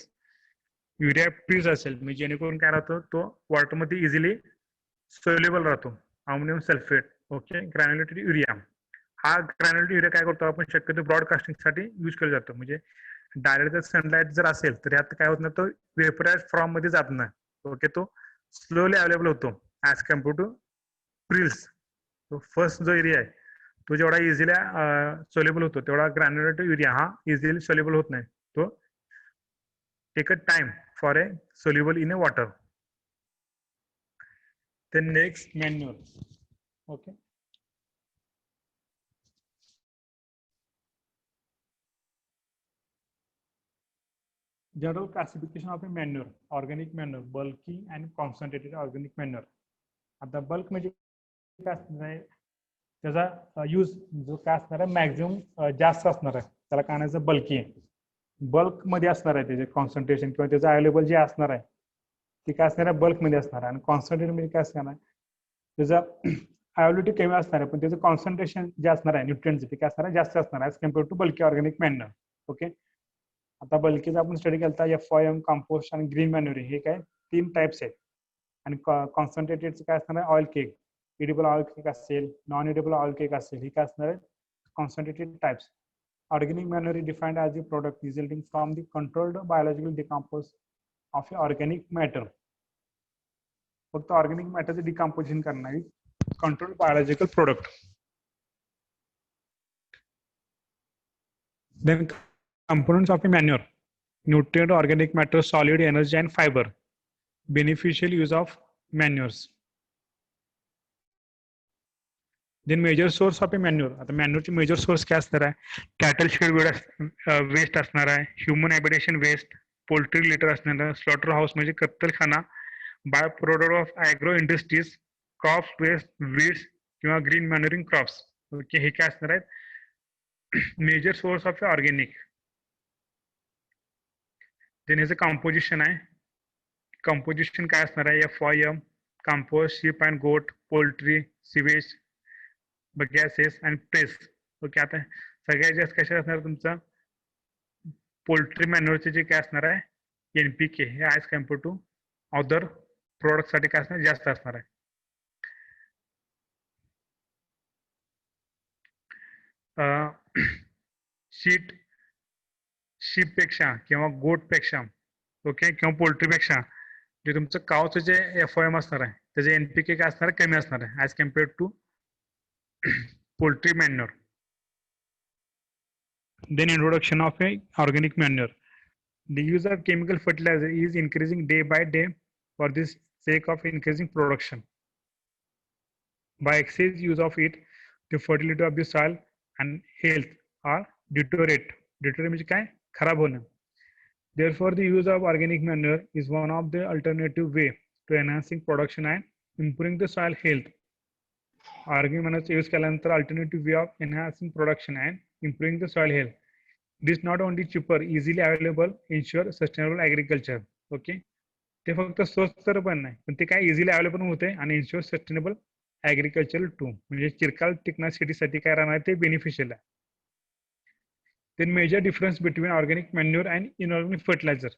Urea Grylls असेल, म्हणजे जेणेकरून काय राहतो, तो वॉटरमध्ये इझिली सोल्युबल राहतो. Ammonium sulphate. Okay, granulated urea. हा ग्रॅन्युलेटेड युरिया काय करतो आपण शक्यतो ब्रॉडकास्टिंगसाठी यूज केला जातो. म्हणजे डायरेक्ट जर सनलाइट जर असेल तर यात काय होत नाही, तो वेपराइज फॉर्म मध्ये जात नाही. ओके, तो स्लोली अवेलेबल होतो ऍज कम्पेअर टू प्रिल्स. तो फर्स्ट जो एरिया आहे तो जेवढा इझिली सोल्युबल होतो तेवढा ग्रॅन्युलेटेड युरिया हा इझिली सोल्युबल होत नाही. तो take a time for a soluble in a water. Then next manure. Okay. General classification of a manure: organic manure, bulky and concentrated organic manure. आता bulk म्हणजे काय असणार आहे, त्याचा यूज जो काय असणार आहे मॅक्झिमम जास्त असणार आहे, त्याला काय म्हणायचं बल्की आहे. बल्क मध्ये असणार आहे त्याचे कॉन्सन्ट्रेशन किंवा त्याचं अवेलेबल जे असणार आहे ते काय असणार आहे बल्क मध्ये असणार आहे. आणि कॉन्सन्ट्रेट म्हणजे काय असणार आहे, त्याचं अवेलेबिलिटी कमी असणार आहे पण त्याचं कॉन्सन्ट्रेशन जे असणार आहे न्यूट्रिएंट्स ते काय असणार आहे जास्त असणार आहे as compare to bulky organic manure. Okay, आता बल्कीचा आपण स्टडी केला FOM, कंपोस्ट आणि ग्रीन मॅन्युअर, हे काय 3 टाइप्स आहेत. आणि कॉन्सन्ट्रेटेडचं काय असणार आहे oil cake, edible oil cake असेल, नॉन एडिबल ऑइल केक असेल, हे काय असणार आहे concentrated types. Organic manure is defined as a product resulting from the controlled biological decompose of a organic matter. फक्त ऑर्गॅनिक मॅटरचं डिकम्पोजिशन करणारी controlled biological product. Then components of a manure: nutrient, organic matter, solid, energy and fiber. Beneficial use of manures. Then major source of a manure. आता मॅन्युअरचे major source काय असणार आहे, cattle shade waste असणार आहे, human habitation waste, poultry litter असणार आहे, slaughterhouse म्हणजे कत्तलखाना, byproduct of agro industries, crops waste, weeds किंवा ग्रीन मॅन्युरिंग क्रॉप्स. ओके, हे काय असणार आहेत major source of organic. Then ह्याचं कंपोजिशन आहे, कंपोजिशन काय असणार आहे FOM, compost, sheep and goat, poultry, sewage, gases and press. Okay, आता सगळ्यात जास्त कशा असणार तुमचा पोल्ट्री मॅन्युअरचे जे काय असणार आहे NPK हे as compare to other product साठी काय असणार जास्त असणार आहे. शीप पेक्षा किंवा गोट पेक्षा, ओके, किंवा पोल्ट्री पेक्षा जे तुमचं कावचं जे FOM असणार आहे त्याचे NPK काय असणार कमी असणार आहे as compare to poultry manure. Then introduction of a organic manure. The use of chemical fertilizer is increasing day by day for the sake of increasing production. By excess use of it, the fertility of the soil and health are deteriorate. Deteriorate म्हणजे काय खराब होणं. Therefore, the use of organic manure is one of the alternative way to enhancing production and improving the soil health. Organic manure use केल्यानंतर alternative way of enhancing production and improving the soil health. This not only cheaper, easily available, ensure sustainable agriculture. Okay, ते फक्त स्वस्त तर पण नाही, पण ते काय इझिली अवेलेबल होते आणि इन्शुअर सस्टेनेबल ॲग्रिकल्चर टू, म्हणजे चिरकाल टिकण्यासाठी काय राहणार ते बेनिफिशियल आहे. Then major difference between organic manure and inorganic fertilizer.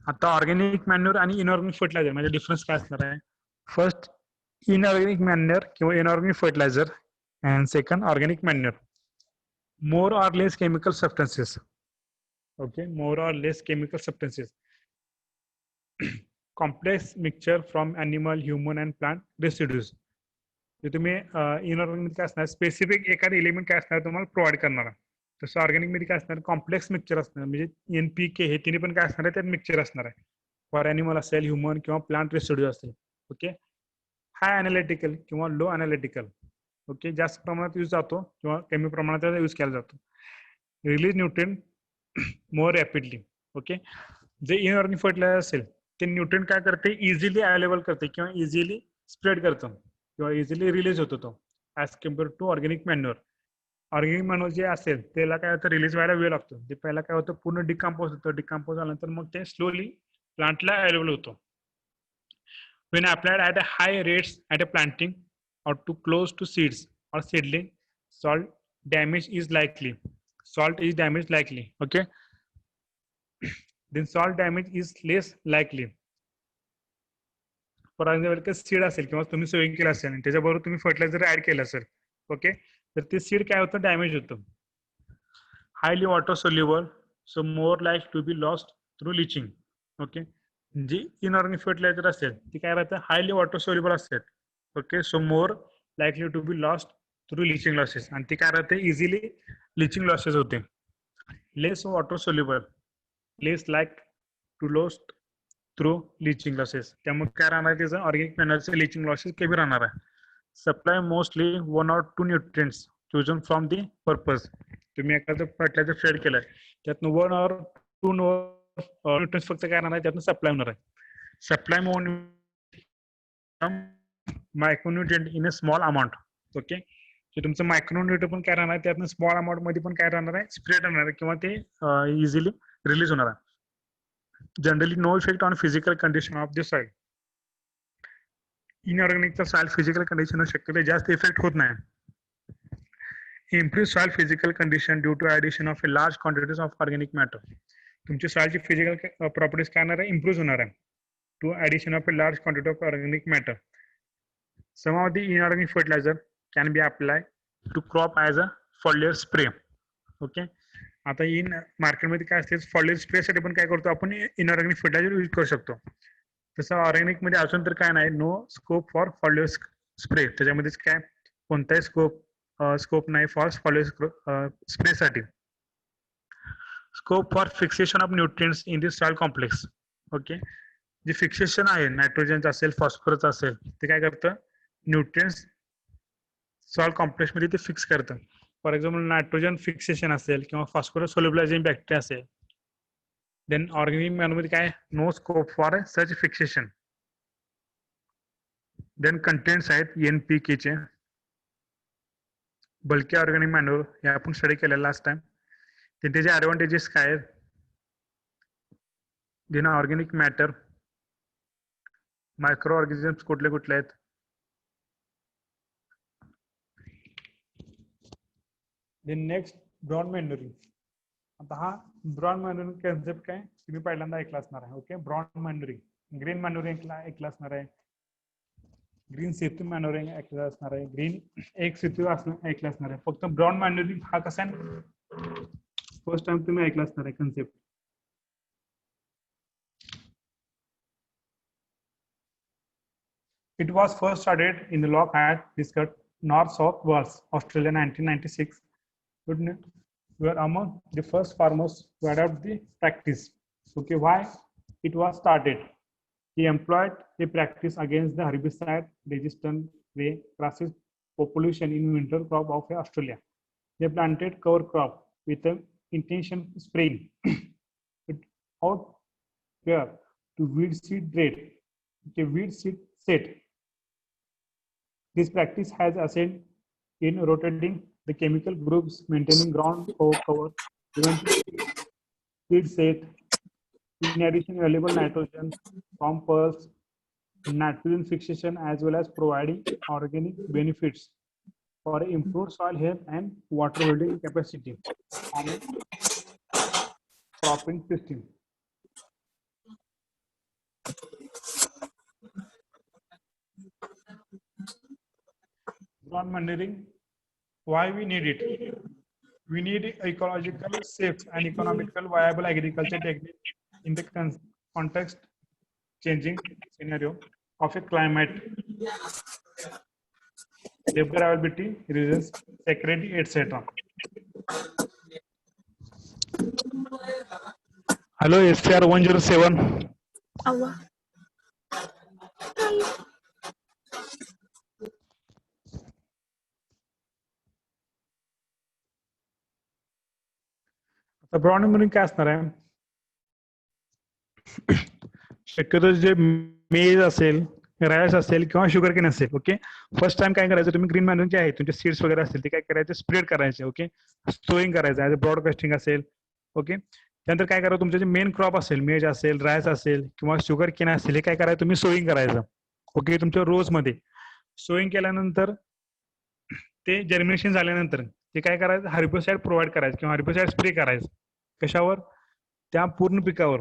आता ऑर्गॅनिक मॅन्युअर आणि इनऑर्गॅनिक फर्टिलायझर म्हणजे डिफरन्स काय असणार आहे? फर्स्ट इनऑर्गॅनिक मॅन्युअर किंवा inorganic fertilizer and second organic manure. More or less chemical substances. Okay, more or less chemical substances. Complex mixture from animal, human and plant residues. जे तुम्ही inorganic काय असणार, specific एखादं element काय असणार तुम्हाला provide करणार आहे. तसं ऑर्गॅनिक मध्ये काय असणार, कॉम्प्लेक्स मिक्सचर असणार, म्हणजे NPK हे तिन्ही पण काय असणार आहे, त्यात मिक्सचर असणार आहे. फॉर ॲनिमल असेल, ह्युमन किंवा प्लांट रेसिड्यू असेल. ओके, हाय अनालिटिकल किंवा लो अनालिटिकल. ओके, जास्त प्रमाणात यूज जातो किंवा कमी प्रमाणात यूज केला जातो. रिलीज न्यूट्रिएंट मोर रॅपिडली. ओके, जे इनऑर्गॅनिक फर्टिलायझर असेल ते न्यूट्रिएंट काय करते, इझिली अवेलेबल करते किंवा इझिली स्प्रेड करतं किंवा इझिली रिलीज होतो तो, as compare to organic manure. Organic manure जे असेल त्याला काय होतं, रिलीज व्हायला वेळ लागतो. ते पहिला काय होतं, पूर्ण डिकम्पोज होतं. डिकम्पोज झाल्यानंतर मग ते स्लोली प्लांटला अवेलेबल होतो. When applied at a high rates at a planting or too close to seeds or seedling, salt damage is likely. Salt is damage likely. Okay, then salt damage is less likely. For example seed असेल किंवा तुम्ही sowing केलं असेल आणि त्याच्याबरोबर तुम्ही fertiliser add केलं असेल. ओके, तर ते सीड काय होतं, डॅमेज होतं. Highly water soluble, so more like to be lost through leaching. Okay, जी इनऑर्गॅनिक फर्टिलायझर असेल ती काय राहतं, हायली वॉटर सोल्युबल असतात. Okay, so more likely to be lost through leaching losses, आणि ती काय राहते, इझिली लिचिंग लॉसेस होते. Less water soluble, less like to lost through leaching losses. त्यामुळे काय राहणार, त्याचं ऑर्गॅनिक मॅनरचे लिचिंग लॉसेस कमी राहणार आहे. Supply mostly 1 or 2 nutrients chosen from the purpose. तुम्ही एखादं फर्टिलायझर शेड केलंय त्यातनं 1 or 2 न्यूट्रिएंट्स फक्त काय राहणार आहे, त्यातनं सप्लाय होणार आहे. Supply more micronutrient in a small amount. Okay, जे तुमचं मायक्रोन्यूट्रिएंट पण काय राहणार आहे, त्यातनं स्मॉल अमाऊंट मध्ये पण काय राहणार आहे, स्प्रेड होणार आहे किंवा ते इझिली रिलीज होणार आहे. Generally no effect on physical condition of the soil. इनऑर्गॅनिकचा सॉइल फिजिकल कंडिशन शक्यतो जास्त इफेक्ट होत नाही. Improve soil physical condition due to addition of a large quantities of organic matter. तुमची सॉइलची फिजिकल प्रॉपर्टीज काय होणार आहे, इम्प्रूव्ह होणार आहे to addition of a large quantity of organic matter. Some of the inorganic fertilizer can be apply to crop as a foliar spray. Okay, आता in मार्केटमध्ये काय असते, फॉलियर स्प्रेसाठी पण काय करतो आपण, इनऑर्गॅनिक फर्टिलायझर यूज करू शकतो. तसं ऑर्गॅनिक मध्ये अजून तर काय नाही, no scope for foliar spray. त्याच्यामध्येच काय कोणताही स्कोप नाही फॉर फॉलियर स्प्रेसाठी. Scope for fixation of nutrients in this soil complex. Okay, जे फिक्सेशन आहे नायट्रोजन असेल, फॉस्फरस असेल, ते काय करतं, न्यूट्रिएंट्स सॉइल कॉम्प्लेक्स मध्ये ते फिक्स करतं. फॉर एक्झाम्पल नायट्रोजन फिक्सेशन असेल किंवा फॉस्फरस सोल्युबलायझिंग बॅक्टेरिया असेल, देन ऑर्गॅनिक मॅनमध्ये काय, no scope for such fixation. Then contents आहेत NPK चे. बल्की ऑर्गॅनिक मॅन्युअर हे आपण स्टडी केलेला लास्ट टाइम. त्याचे ऍडव्हान्टेजेस काय आहेत, then organic matter, micro organisms कुठले कुठले आहेत. Then next broad manuring. आता हा ब्रॉड मॅन्युरिंग कन्सेप्ट काय तुम्ही पहिल्यांदा ऐकला असणार आहे. Okay, broad manuring, green manuring ऐकला असणार आहे, ग्रीन सेतू मॅन्युरिंग ऐकलं असणार आहे, ग्रीन एक सेतू ऐकलं असणार आहे. फक्त ब्रॉड मॅन्युरिंग हा कसा फर्स्ट टाइम तुम्ही ऐकला असणार आहे concept. It was first started in the Lockhart Biscuit, North-South Wales, Australia, 1996. We were among the first farmers to adopt the practice. Okay, why it was started? He employed a practice against the herbicide-resistant grey grasses population in winter crop of Australia. They planted cover crop with the intention spraying it out where to weed seed rate. Okay, weed seed set. This practice has assisted in rotating the chemical groups, maintaining ground cover preventing seed set. In addition, valuable nitrogen, compost, nitrogen fixation, as well as providing organic benefits for improved soil health and water holding capacity on a cropping system. Ground manuring, why we need it? We need ecological, safe, and economical viable agriculture technique in the context changing scenario of a climate, labor availability, reasons, security, etc. Hello, SCR 107. आता broad मॅन्युरिंग काय असणार आहे? शक्यतो जे मेज असेल, rice असेल किंवा शुगर केन असेल, ओके, फर्स्ट टाइम काय करायचं, तुम्ही ग्रीन मॅन्युरिंग जे आहे तुमचे सीड्स वगैरे असतील ते काय करायचे, स्प्रेड करायचे, ओके, स्टोरिंग करायचं ऍज अ ब्रॉडकास्टिंग असेल, ओके. त्यानंतर काय करायचं, तुमचे जे मेन क्रॉप असेल, मेज असेल, राईस असेल किंवा शुगर केन असेल, हे काय करायचं, तुम्ही सोईंग करायचं, ओके, तुमच्या रोज मध्ये सोईंग केल्यानंतर ते जर्मिनेशन झाल्यानंतर ते काय करायचं, हर्बिसाइड प्रोव्हाइड करायचं किंवा हर्बिसाइड स्प्रे करायचं. कशावर? त्या पूर्ण पिकावर.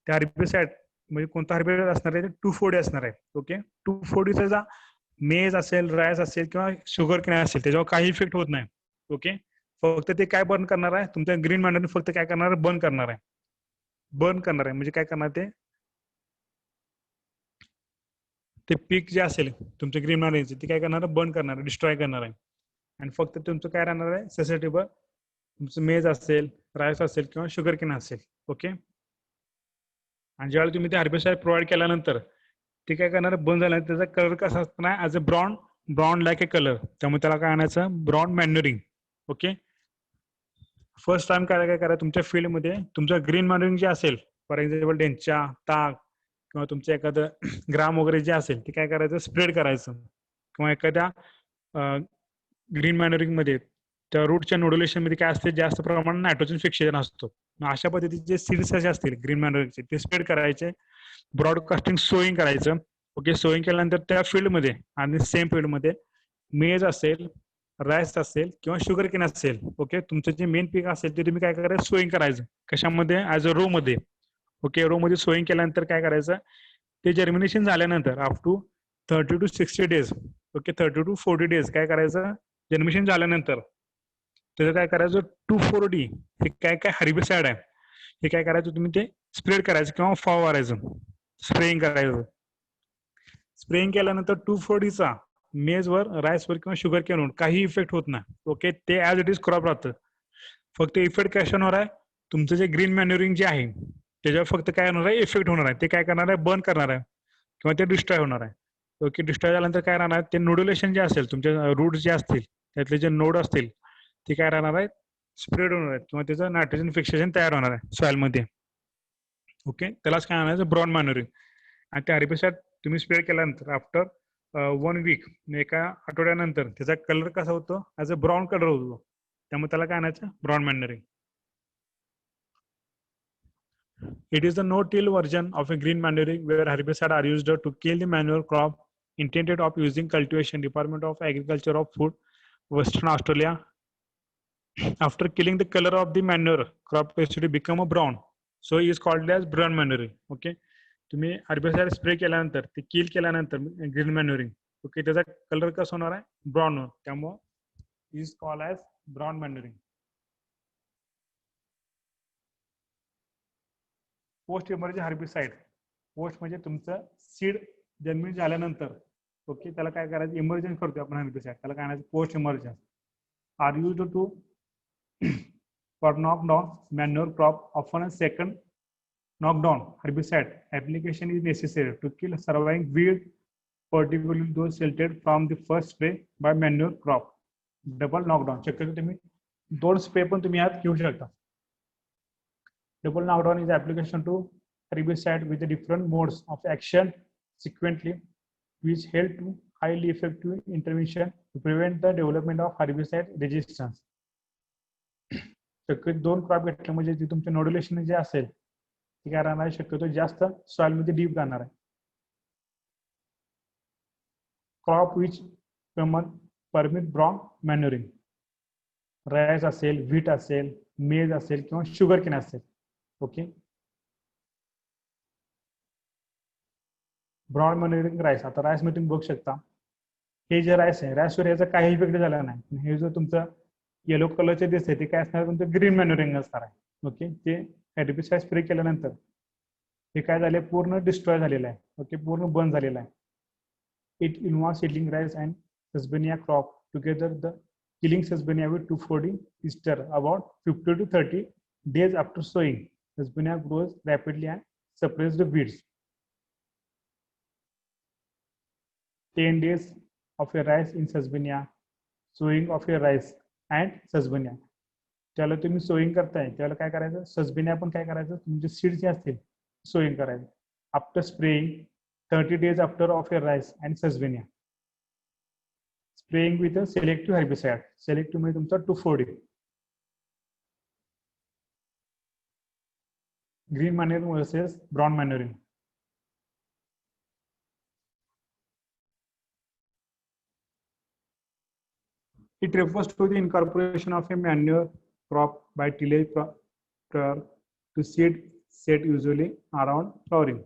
त्या हर्बिसाइड म्हणजे कोणता हर्बिसाइड असणार आहे, 2,4-D असणार आहे, ओके. 2,4-D त्याचा मेज असेल, राईस असेल किंवा शुगर केन असेल त्याच्यावर काही इफेक्ट होत नाही, ओके. फक्त ते काय बर्न करणार आहे, तुमच्या ग्रीन मॅन्युअर फक्त काय करणार आहे, बर्न करणार आहे. बर्न करणार आहे म्हणजे काय करणार, ते पीक जे असेल तुमच्या ग्रीन मॅन्युअरचे ते काय करणार आहे, बर्न करणार आहे, डिस्ट्रॉय करणार आहे. आणि फक्त तुमचं काय राहणार आहे, ससेटेबल तुमचं मेज असेल, राईस असेल किंवा शुगर केन असेल, ओके. आणि ज्यावेळी तुम्ही ते हर्बिसाइड प्रोव्हाइड केल्यानंतर ते काय करणार, बंद झाल्यानंतर त्याचा कलर कसा असणार, as a brown like A colour. त्यामुळे त्याला काय आणायचं, ब्राऊन मॅन्युरिंग, ओके. फर्स्ट टाइम काय काय करा, तुमच्या फील्डमध्ये तुमचं ग्रीन मॅन्युरिंग जे असेल, फॉर एक्झाम्पल डेंचा, ताक किंवा तुमचं एखादं ग्राम वगैरे जे असेल ते काय करायचं, स्प्रेड करायचं. किंवा एखाद्या ग्रीन मॅन्युरिंग मध्ये त्या रूटच्या नोड्युलेशन मध्ये काय असते, जास्त प्रमाणात नायट्रोजन फिक्सेशन असतो. अशा पद्धतीचे सीड्स जे असतील ग्रीन मॅन्युरिंगचे ते स्प्रेड करायचे, ब्रॉडकास्टिंग सोईंग करायचं, ओके. सोईंग केल्यानंतर त्या फील्डमध्ये आणि सेम फील्डमध्ये मेज असेल, राईस असेल किंवा शुगर केन असेल, ओके, तुमचं जे मेन पीक असेल ते तुम्ही काय करायचं, सोईंग करायचं. कशामध्ये, ऍज अ रो मध्ये, ओके. रो मध्ये सोईंग केल्यानंतर काय करायचं, ते जर्मिनेशन झाल्यानंतर up to 30 to 60 days, okay, 30 to 40 days काय करायचं, जर्मिनेशन झाल्यानंतर त्याचं काय करायचं, 2,4-D हे काय काय हर्बिसाइड आहे हे काय करायचं, तुम्ही ते स्प्रेड करायचं किंवा फवारायचं, स्प्रेइंग करायचं. स्प्रेइंग केल्यानंतर 2,4-Dचा मेजवर, राईसवर किंवा शुगर केनवर काही इफेक्ट होत नाही, ओके. ते ऍज इट इज क्रॉप राहतं. फक्त इफेक्ट कशावर आहे, तुमचं जे ग्रीन मॅन्युरिंग जे आहे त्याच्यावर फक्त काय होणार आहे, इफेक्ट होणार आहे. ते काय करणार आहे, बर्न करणार आहे किंवा ते डिस्ट्रॉय होणार आहे, ओके. डिस्ट्रॉय झाल्यानंतर काय राहणार, ते नोड्युलेशन जे असेल, तुमचे रूट जे असतील त्यातले जे नोड असतील ते काय राहणार आहेत, स्प्रेड होणार आहेत किंवा त्याचं नायट्रोजन फिक्सेशन तयार होणार आहे सॉइलमध्ये, ओके. त्यालाच काय म्हणायचं, ब्रॉड मॅन्युरिंग. आणि त्या हर्बिसाइड तुम्ही स्प्रे केल्यानंतर आफ्टर 1 week, एका आठवड्यानंतर त्याचा कलर कसा होतो, ऍज अ ब्राऊन कलर होतो. त्यामुळे त्याला काय आणायचं, broad manuring. It is the no-till version of a green manuring where herbicides are used to kill the manure crop intended of using cultivation. Department of Agriculture of Food, Western Australia. After killing the color of the manure, crop actually become a brown. So it is called as brown manuring. Okay. तुम्ही herbicide spray केल्यानंतर ते किल केल्यानंतर green manuring, okay, त्याचा colour कसा होणार आहे, brown. त्यामुळे is called as brown मॅन्युरिंग. Post immersion herbicide, post म्हणजे तुमचं सीड जन्मित झाल्यानंतर, ओके, त्याला काय करायचं, इमर्जन करतो आपण हर्बिसाइड, त्याला काय करायचं, post emergence are used to for knock down manure crop. Often a second knockdown herbicide application is necessary to kill surviving weed, particularly those sheltered from the first spray by manure crop. Double knockdown, शक्यतो तुम्ही 2 spray पण तुम्ही यात घेऊ शकता. Double knockdown is application to herbicide with the different modes of action sequentially, which help to highly effective intervention to prevent the development of herbicide resistance. शक्यतो 2 crop घेतले म्हणजे जे तुमचे नोड्युलेशन जे असेल ते काय राहणार आहे, शक्यतो जास्त सॉइल मध्ये डीप जाणार आहे. क्रॉप विच परमिट ब्रॉन मॅन्युरिंग, राईस असेल, व्हीट असेल, मेज असेल किंवा शुगर केन असेल. ओके, ब्रॉन मॅन्युरिंग राईस. आता राईस मध्ये तुम्ही बघू शकता हे जे राईस आहे, राईसवर याचा काही इफेक्ट झाला नाही. हे जो तुमचं येलो कलरचे दिसते ते काय असणार, तुमचं ग्रीन मॅन्युरिंग असणार आहे. ओके, ते हेर्बिसाइड स्प्रे केल्यानंतर हे काय झाले, पूर्ण डिस्ट्रॉय झालेलं आहे. ओके, पूर्ण बंद झालेलं आहे. It involves seedling rice and Sesbania crop together. The killing Sesbania with 240 Easter about 50 to 30 days after sowing. Sesbania grows rapidly and suppresses the weeds. 10 days of a rice in Sesbania, sowing of a rice and Sesbania. त्याला तुम्ही sowing करताय त्याला काय करायचं, ससबिनिया पण काय करायचं, तुमचे सीड जे असतील सोईंग करायचं. After spraying 30 days after of a rice and sesbania. Spraying with a selective herbicide. Selective म्हणजे तुमचा 240. Green manuring versus brown manuring. It refers to the incorporation of a manure crop by tillage prior to seed set, usually around flowering.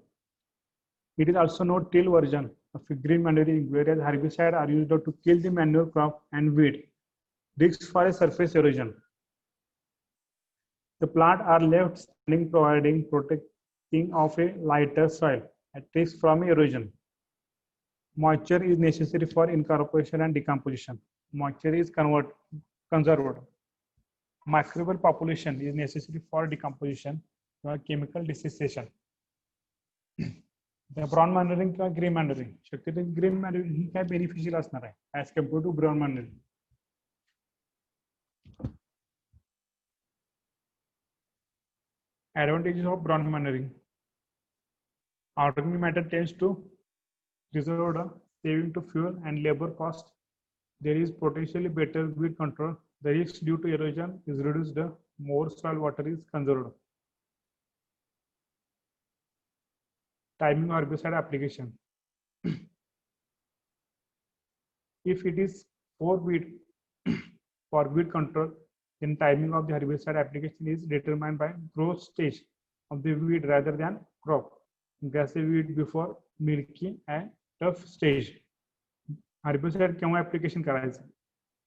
It is also known till version of a green manuring, whereas herbicides are used to kill the manure crop and weed. Risks for a surface erosion. The plant are left standing, providing protecting of a lighter soil at risk from erosion. Moisture is necessary for incorporation and decomposition. Moisture is conserved. Microbial population is necessary for decomposition or chemical dissociation. The brown manuring किंवा green manuring, शक्यतो green manuring ही काय beneficial असणार आहे as compared to brown manuring. Advantages of brown manuring. Organic matter tends to dissolve, saving to fuel and labor cost. There is potentially better weed control. The risk due to erosion is reduced. More soil water is conserved. Timing of herbicide application. If it is for weed control, then timing of the herbicide application is determined by growth stage of the weed rather than crop. Grassy weed before milky and tough stage. Herbicide केव्हा application करायचं?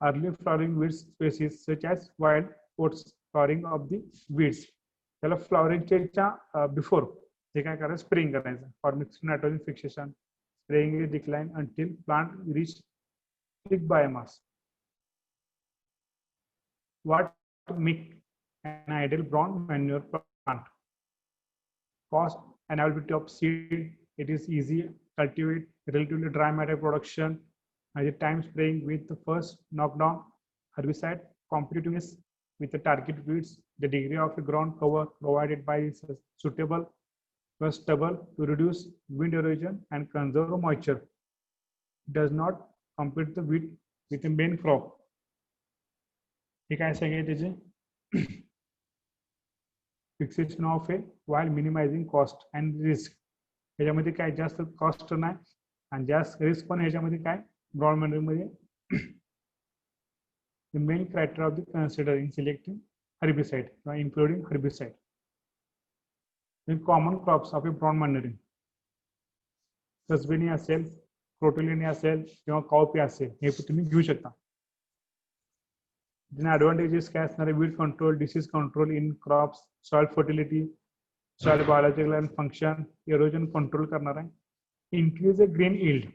Early flowering weed species such as wild oats, flowering of the weeds. त्याला flowering च्या before ते काय करायचं, spraying करायचं. For mixed nitrogen fixation, spraying is decline until plant reach peak biomass. What make an ideal brown manure plant? Cost and availability of seed. It is easy cultivate, relatively dry matter production. At the time spraying with the first knockdown herbicide, competitiveness with the target weeds, the degree of ground cover provided by suitable stubble to reduce wind erosion and conserve moisture. Does not compete the weed with the main crop. हे काय सगळे त्याचे fixation of A while minimizing cost and risk. ह्याच्यामध्ये काय जास्त cost नाही आणि जास्त रिस्क पण ह्याच्यामध्ये काय ब्रॉड मॅन्युरिंग मध्ये. The main criteria of the consider in selecting herbicide or including herbicide. The common crops of a brown manuring. ससबेनी असेल, क्रोटोलिनी असेल किंवा काउपी असेल हे तुम्ही घेऊ शकता. Then advantages काय असणार आहे, weed control, disease control in crops, soil fertility, soil biological and function, erosion control करणार आहे, increase the green yield.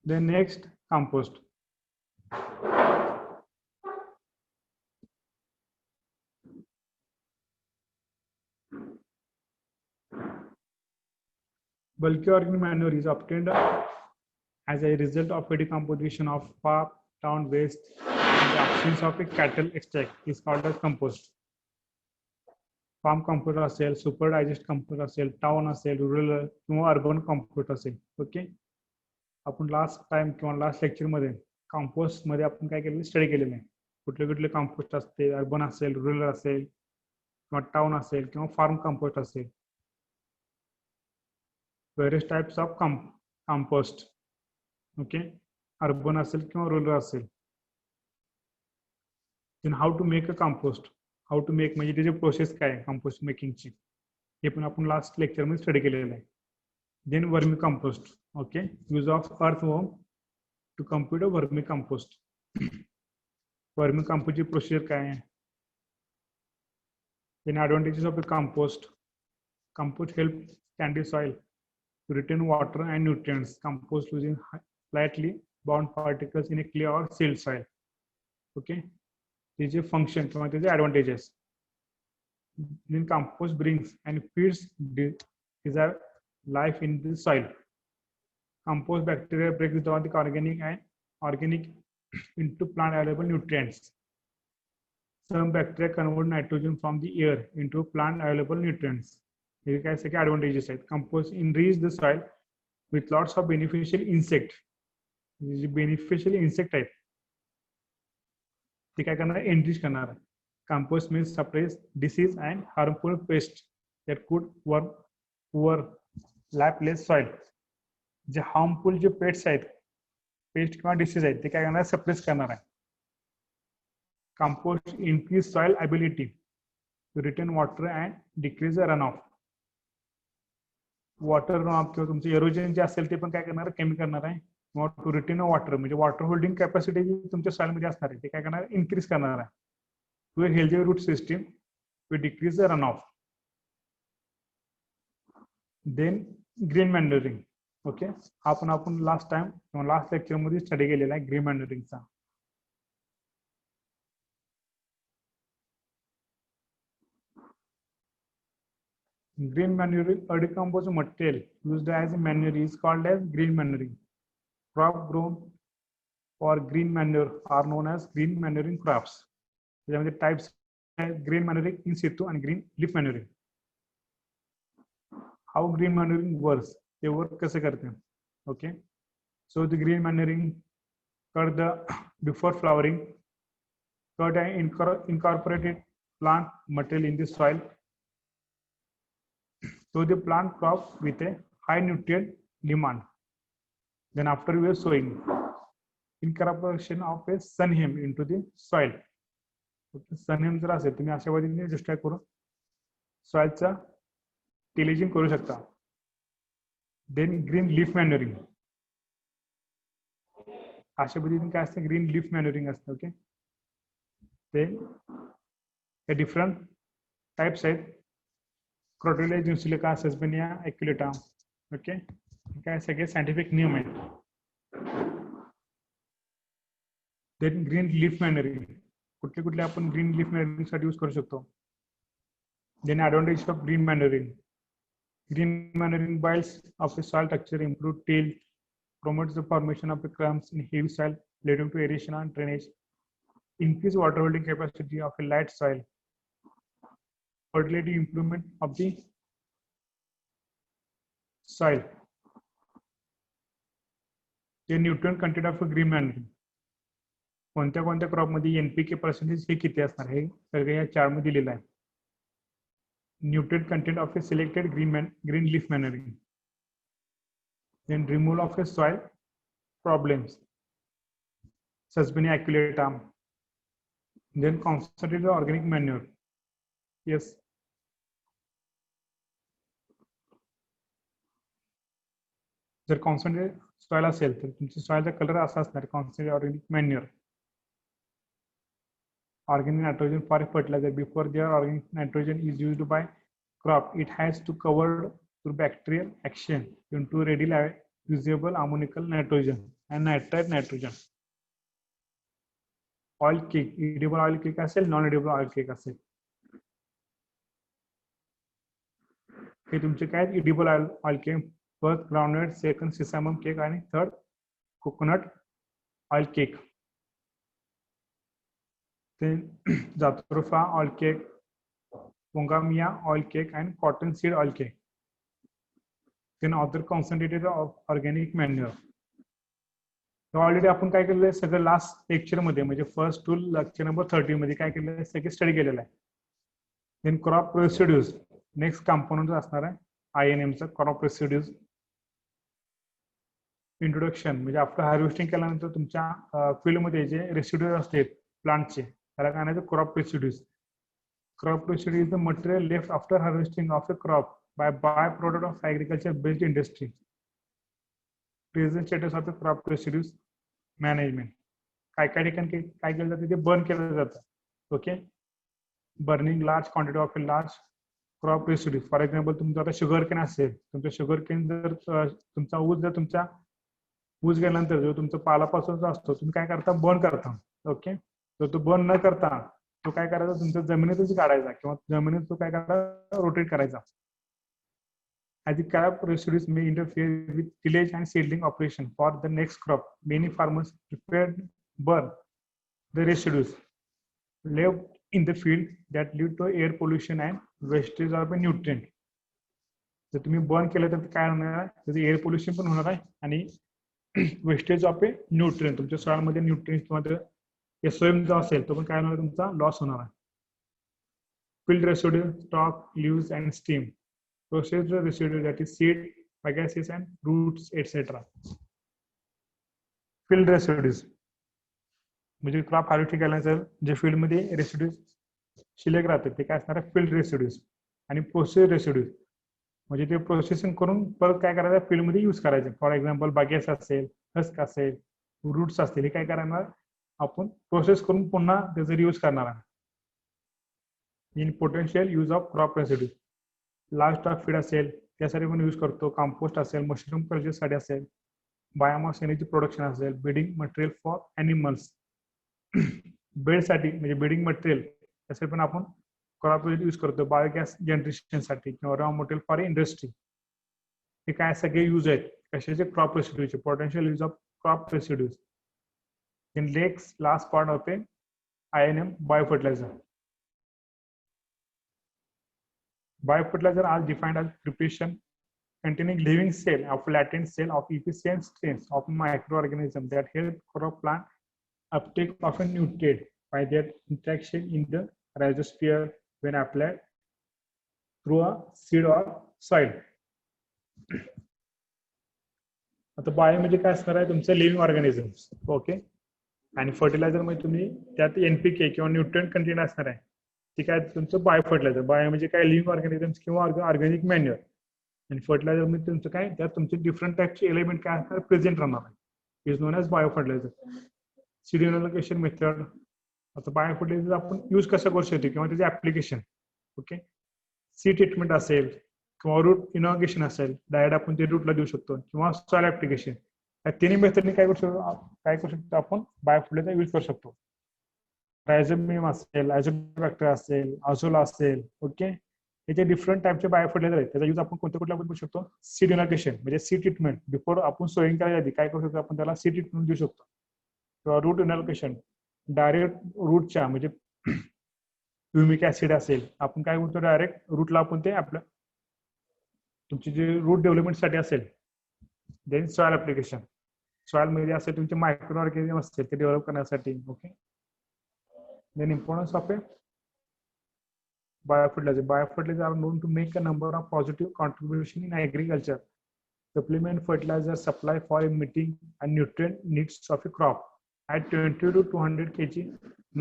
Then next, compost. Bulky organic manure is obtained as a result of a decomposition of farm town waste in the absence of a cattle extract is called as compost. Farm compost असेल, super digest compost असेल, town असेल, rural किंवा urban compost असेल. Okay, आपण last time किंवा last lecture मध्ये compost मध्ये आपण काय केलेलं स्टडी केलेलं आहे. कुठले कुठले कंपोस्ट असते, अर्बन असेल, रुरल असेल किंवा टाउन असेल किंवा फार्म कंपोस्ट असेल. Various types of compost. Okay, urban असेल किंवा रुरल असेल. Then how to make a compost. How to make म्हणजे त्याची प्रोसेस काय आहे कंपोस्ट मेकिंगची, हे पण आपण लास्ट लेक्चरमध्ये स्टडी केलेलं आहे. Then vermi compost. Okay, use of earthworm to compute a vermi compost. Vermi कंपोस्टची प्रोसिजर काय आहे. Then advantages of the compost. Compost help sandy soil to retain water and nutrients. Compost using slightly bound particles in a clay or sealed soil. Okay, these are function किंवा त्याचे advantages. Then compost brings and feeds desired life in the soil. Compost bacteria breaks down the organic into plant available nutrients. Some bacteria convert nitrogen from the air into plant available nutrients. हे काय सगळे advantages आहेत. Compost enrich the soil with lots of beneficial insect. beneficial insect आहेत ते काय करणार आहे, enrich करणार आहे. Compost means suppress disease and harmful pests that could overlap soil. जे harmful जे pests आहेत, पेस्ट किंवा डिसीज आहेत ते काय करणार आहे, सप्रेस करणार आहे. Compost increase soil ability to retain water and decrease the runoff. Water runoff किंवा तुमचे एरोजन जे असेल ते पण काय करणार आहे, कमी करणार आहे. किंवा टू रिटेन वॉटर म्हणजे वॉटर होल्डिंग कॅपॅसिटी जी तुमच्या सॉइल मध्ये असणार आहे ते काय करणार आहे, इन्क्रीज करणार आहे. To a healthy root system to decrease the runoff. Then green manuring. Okay, हा पण आपण लास्ट टाइम किंवा लास्ट लेक्चर मध्ये स्टडी केलेला आहे ग्रीन मॅन्युरिंगचा. Green manure, a decomposed material used as manure, is called as green manure. Crop grown for green manure are known as green manuring crops. त्याच्यामध्ये types green manuring in situ and green leaf manuring. How green manuring works? ते work कसे करते? Okay, so the green manuring cut the before flowering, cut and incorporated plant material in the soil. So the plant crop with a high nutrient demand. Then after we are sowing, incorporation of a sunheme into the soil. Okay, sunheme जर असेल तुम्ही अशा पद्धतीने distract करून सॉइलचा टिलेजिंग करू शकता. Then green leaf manuring. अशा पद्धतीने काय असतं, ग्रीन लीफ मॅन्युरिंग असतं. ओके, ते डिफरंट टाइप्स आहेत. क्रोटेलिया जुन्सिलिका, सस्पेनिया एक्युलेटा. ओके, काय सगळे सायंटिफिक नियम आहेत. Then green leaf manuring. कुठले कुठले आपण ग्रीन लीफ मॅन्युरिंग साठी यूज करू शकतो. Then advantage of green manuring. Green manuring builds of the soil texture, improve till, promotes the formation of the crumbs in heavy soil, leading to aeration and drainage, increase water holding capacity of a light soil, fertility improvement of the soil. The nutrient content of a green manuring. कोणत्या कोणत्या crop मध्ये NPK percentage हे किती असणार हे सगळे या chart मध्ये दिलेलं आहे. Nutrient content of a selected green leaf manuring. Then removal of a soil problems, Sesbania aculeata. Then concentrated organic manure. Yes. जर concentrated soil असेल तर तुमची soilचा कलर असा असणार, concentrated organic manure. Organic nitrogen for a fertilizer. Before their organic nitrogen is used by crop, it has to cover through bacterial action into readily usable ammonical nitrogen and nitrite nitrogen. Oil cake, edible oil cake असेल, non edible oil cake असेल. हे तुमचे काय edible oil cake, first groundnut, second sesame cake आणि third coconut oil cake. Then Jatropha oil cake, Pongamia oil cake and cottonseed oil cake. Then other concentrated of organic manure. Already आपण काय केलेलं आहे सगळं लास्ट लेक्चर मध्ये म्हणजे first to lecture number 30 मध्ये काय केलेलं आहे सगळे स्टडी केलेलं आहे. Then crop residues next component असणार आहे INM चा क्रॉप रेसिड्यूज. इंट्रोडक्शन म्हणजे आफ्टर हार्वेस्टिंग केल्यानंतर तुमच्या फील्डमध्ये जे रेसिड्यूज असतात प्लांटचे त्याला काय नाही crop residues. Crop residue is the material left after harvesting of a crop by byproduct of agriculture-based industry. Present status of the crop residues management. काय ठिकाणी काय केलं जातं ते बर्न केलं जातं. Okay, burning large quantity of a large crop residue. For example तुमचं आता शुगर केन असेल, तुमचं शुगर केन जर तुमचा ऊस जर तुमचा ऊस गेल्यानंतर जो तुमचा पालापासून असतो तुम्ही काय करता बर्न करता. ओके, तर तो बर्न न करता तो काय करायचा तुमच्या जमिनीतच काढायचा किंवा जमिनीत तो काय करायचा रोटेट करायचा. As the crop residues may interfere with tillage and seedling operation for the next crop, many farmers prefer burn the residues left in the field that lead to air pollution and wastage of a nutrient. जर तुम्ही burn केलं तर काय होणार आहे त्याचं air pollution पण होणार आहे आणि वेस्टेज ऑफ ए न्यूट्रिएंट तुमच्या सॉइलमध्ये न्यूट्रिएंट किंवा सोयम जो असेल तो पण काय होणार तुमचा लॉस होणार आहे. Field residue, stalk, leaves and stem. Processed residue that is seed, bagaces and roots, etc. Field residues म्हणजे क्रॉप हार्वेस्टिंग केल्यानंतर जे फील्ड मध्ये रेसिड्यूज शिल्लक राहतात ते काय असणार आहे फील्ड रेसिड्यूज. आणि प्रोसेस रेसिड्यूज म्हणजे ते प्रोसेसिंग करून परत काय करायचं फील्ड मध्ये यूज करायचे. फॉर एक्झाम्पल बागेस असेल, हस्क असेल, रूट्स असतील हे काय करणार आपण प्रोसेस करून पुन्हा त्याचा यूज करणार आहे. In potential use of crop residue large stock feed असेल त्यासाठी पण यूज करतो. कंपोस्ट असेल, मशरूम कल्चरसाठी असेल, बायोमास एनर्जी प्रोडक्शन असेल, बिडिंग मटेरियल फॉर ॲनिमल्स बेडसाठी म्हणजे बिडिंग मटेरियल त्यासाठी पण आपण क्रॉप रेसिड्यू यूज करतो. बायोगॅस जनरेशनसाठी किंवा रॉ मटेरियल फॉर इंडस्ट्री हे काय सगळे यूज आहेत कशाचे क्रॉप रेसिड्यूचे. Potential use of crop residues. In next last part of a INM biofertilizer. Biofertilizer are defined as preparation containing living cell of latent cell of efficient strains of microorganisms that help crop plant uptake of a nutrient by their interaction in the rhizosphere when applied through a seed or soil. आता bio म्हणजे काय असणार आहे तुमचं living organisms. Okay, आणि fertiliser मध्ये तुम्ही त्यात NPK किंवा न्यूट्रिएंट कंटेंट असणार आहे ती काय तुमचं बायो फर्टिलायझर. बायो म्हणजे काय लिव्हिंग ऑर्गॅनिझम्स किंवा ऑर्गॅनिक मॅन्युअर. आणि फर्टिलायझर मध्ये तुमचं काय त्यात तुमचे डिफरंट टाईपचे एलिमेंट काय असणार प्रेझेंट राहणार आहे. Is known as bio fertilizer. Seed inoculation method. आता बायो फर्टिलायझर आपण यूज कसं करू शकतो किंवा त्याचे ऍप्लिकेशन. ओके, सीड ट्रीटमेंट असेल किंवा रूट इनोक्युलेशन असेल डायरेक्ट आपण ते रूटला देऊ शकतो किंवा सॉइल ऍप्लिकेशन. या तिन्ही मेथडने काय करू शकतो आपण बायो फर्टिलायझर यूज करू शकतो. रायझोबियम असेल, आयझोबॅक्टर असेल, अझोला असेल. ओके, याचे डिफरंट टाईपचे बायो फर्टिलायझर आहेत त्याचा यूज आपण कोणत्या कुठल्या करू शकतो. सीड इनोक्युलेशन म्हणजे सीड ट्रीटमेंट बिफोर आपण सोईंग करायच्या आधी काय करू शकतो आपण त्याला सीड ट्रीटमेंट देऊ शकतो. किंवा रूट इनोक्युलेशन डायरेक्ट रूटच्या म्हणजे ह्युमिक ऍसिड असेल आपण काय करतो डायरेक्ट रूटला आपण ते आपल्या तुमची जे रूट डेव्हलपमेंटसाठी असेल. देन सॉइल ऍप्लिकेशन सॉइल मध्ये असेल तुमचे मायक्रो ऑर्गॅनिझम असतील ते डेव्हलप करण्यासाठी. Okay, then importance of a biofertilizer. Biofertilizers are known to make a number of positive contribution in agriculture. Supplement fertilizer supply for meeting and nutrient needs of a crop at 20 to 200 kg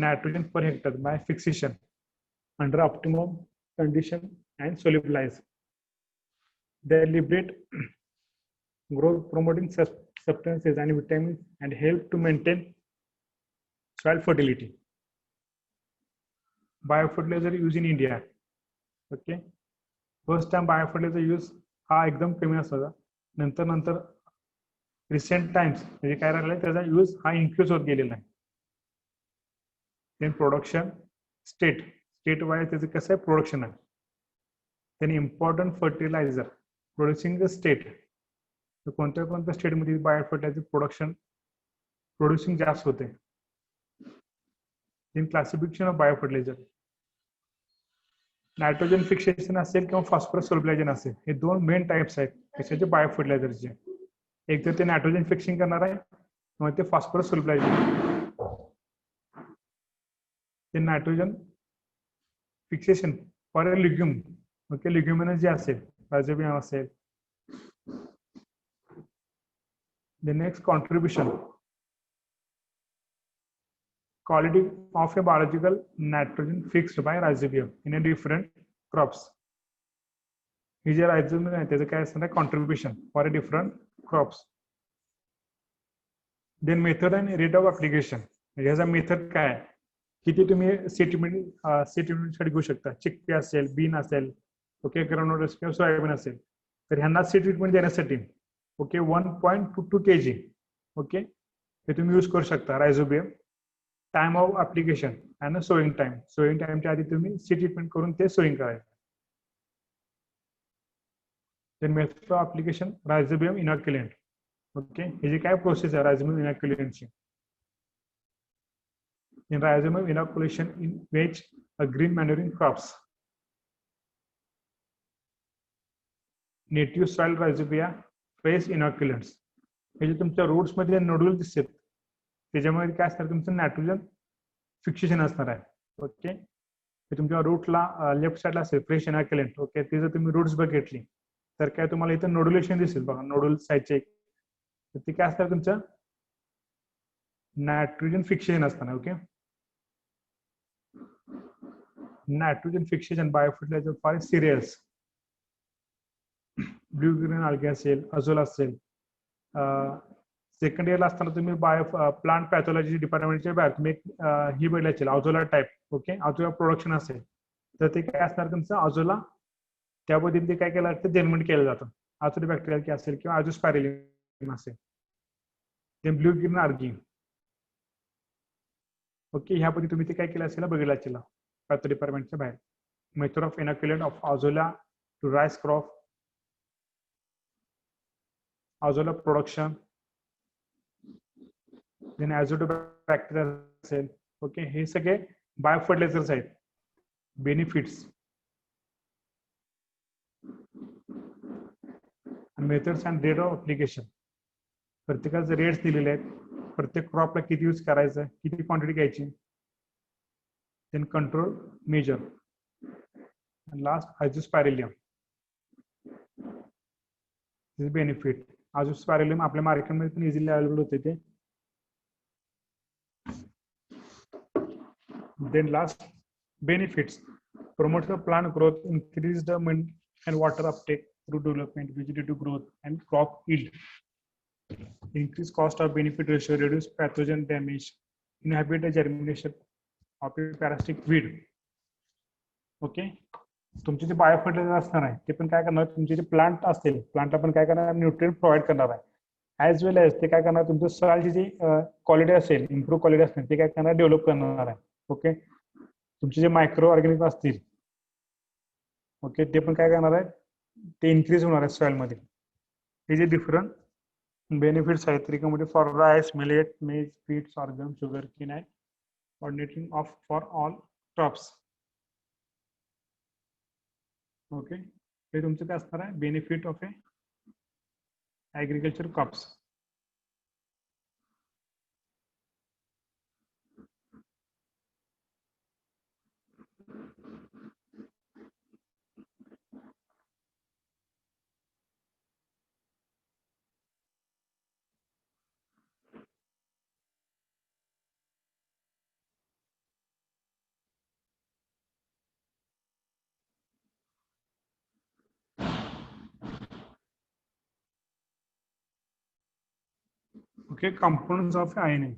nitrogen per hectare by fixation under optimum condition and solubilize. They liberate growth promoting substances and vitamins and help to maintain soil fertility. Biofertilizer use in India. Okay, first time biofertilizer use हा एकदम कमी असायचा. नंतर recent times म्हणजे काय राहिलं त्याचा use हा इन्क्रीज होत गेलेला आहे. देन प्रोडक्शन स्टेट वाईज त्याचं कसं आहे प्रोडक्शन आहे. Then important fertilizer producing the state. तर कोणत्या स्टेटमध्ये बायोफर्टिलायझर प्रोड्युसिंग जास्त होते. Then classification of biofertilizer nitrogen fixation असेल किंवा फॉस्फरस सोल्युलायझेशन असेल हे दोन मेन टाइप्स आहेत कशाचे बायोफर्टिलायझरचे. एक तर ते नायट्रोजन फिक्सिंग करणार आहे किंवा ते फॉस्फरस सोल्युबलायझेशन. ते nitrogen fixation for a legume. Okay, leguminous जे असेल, रायझोबियम असेल. The next contribution, quality of a biological nitrogen fixed by rhizobium in a different crops. हे जे rhizobium आहे त्याचं काय असणार आहे, contribution for a different crops. Then method and rate of application. ह्याचा मेथड काय आहे, किती तुम्ही सीड साठी घेऊ शकता. चिकपी असेल, बीन असेल, ओके, ग्राउंडनट असेल किंवा सोयाबीन असेल, तर ह्यांना सीड ट्रीटमेंट देण्यासाठी ओके 1.22 kg ओके हे तुम्ही यूज करू शकता rhizobium. Time of application and sowing time. Sowing टाइमच्या आधी तुम्ही सीड ट्रीटमेंट करून ते सोईंग करायचं. Then method of application rhizobium inoculant. Okay, हे जे काय प्रोसेस आहे रायझोबियम इनॉक्युलेंटची. In rhizobium inoculation in which a green manuring crops. Native soil rhizobia fresh inoculants. हे जे तुमच्या रूट्स मध्ये नोड्यूल दिसतात त्याच्यामध्ये काय असणार, तुमचं नायट्रोजन फिक्सेशन असणार आहे. ओके, हे तुमच्या रूटला लेफ्ट साइडला असेल फ्रेश इनॉक्युलंट. ओके, ते जर तुम्ही रूट्स बघितली तर काय तुम्हाला इथं नोड्युलेशन दिसेल बघा, नोडुल साईडचे. ते काय असणार तुमचं नायट्रोजन फिक्सेशन असताना. Okay, nitrogen fixation biofertilizer for cereals. Blue green algae असेल, अझोला असेल. सेकंड इयरला असताना तुम्ही प्लांट पॅथॉलॉजी डिपार्टमेंटच्या बाहेर तुम्ही ही बघितली असेल अझोला टाईप. ओके, अझोला प्रोडक्शन असेल तर ते काय असणार तुमचं अझोला. त्या पद्धतीने ते काय केलं जातं, डेव्हलपमेंट केलं जातं. अझोला बॅक्टेरियल असेल किंवा अझोस्पायरिलियम असेल. ते ब्ल्यू ग्रीन आल्गे. ओके, ह्या पद्धती तुम्ही ते काय केलं असेल बघितलं असेल पॅथो डिपार्टमेंटच्या बाहेर. Method of inoculant of azolla to rice crop, azolla production, then azotobacteria असेल. ओके, हे सगळे बायोफर्टिलायझर्स आहेत. Benefits, methods and rate of application. प्रत्येकाचे रेट्स दिलेले आहेत. प्रत्येक क्रॉपला किती यूज करायचं, किती क्वांटिटी घ्यायची. Then control measure. Last azospirillum. Benefit. Azospirillum आपल्या मार्केटमध्ये पण इझिली अवेलेबल होते ते. Then last benefits, promotes the plant growth, increase the wind and water uptake through development, vegetative growth and crop yield, increase cost of benefit ratio, reduce pathogen damage, inhibit the germination of a parasitic weed. Okay, तुमचे जे biofertiliser असणार आहे ते पण काय करणार, तुमचे जे प्लांट असतील प्लांटला पण काय करणार, न्यूट्रिएंट प्रोव्हाइड करणार आहे. ॲज वेल एज ते काय करणार, तुमचं सॉइलची जी क्वालिटी असेल, इम्प्रूव्ह क्वालिटी असणार ते काय करणार, डेव्हलप करणार आहे. ओके, तुमचे जे मायक्रो ऑर्गॅनिझम असतील ओके ते पण काय करणार आहे, ते इन्क्रीज होणार आहे सॉइल मध्ये. हे जे डिफरंट बेनिफिट्स आहेत recommended for rice, millet, maize, wheat, sorghum, sugarcane and coordinating of for all crops. Okay, हे तुमचं काय असणार आहे, benefit of a agriculture crops. Okay, components of INA.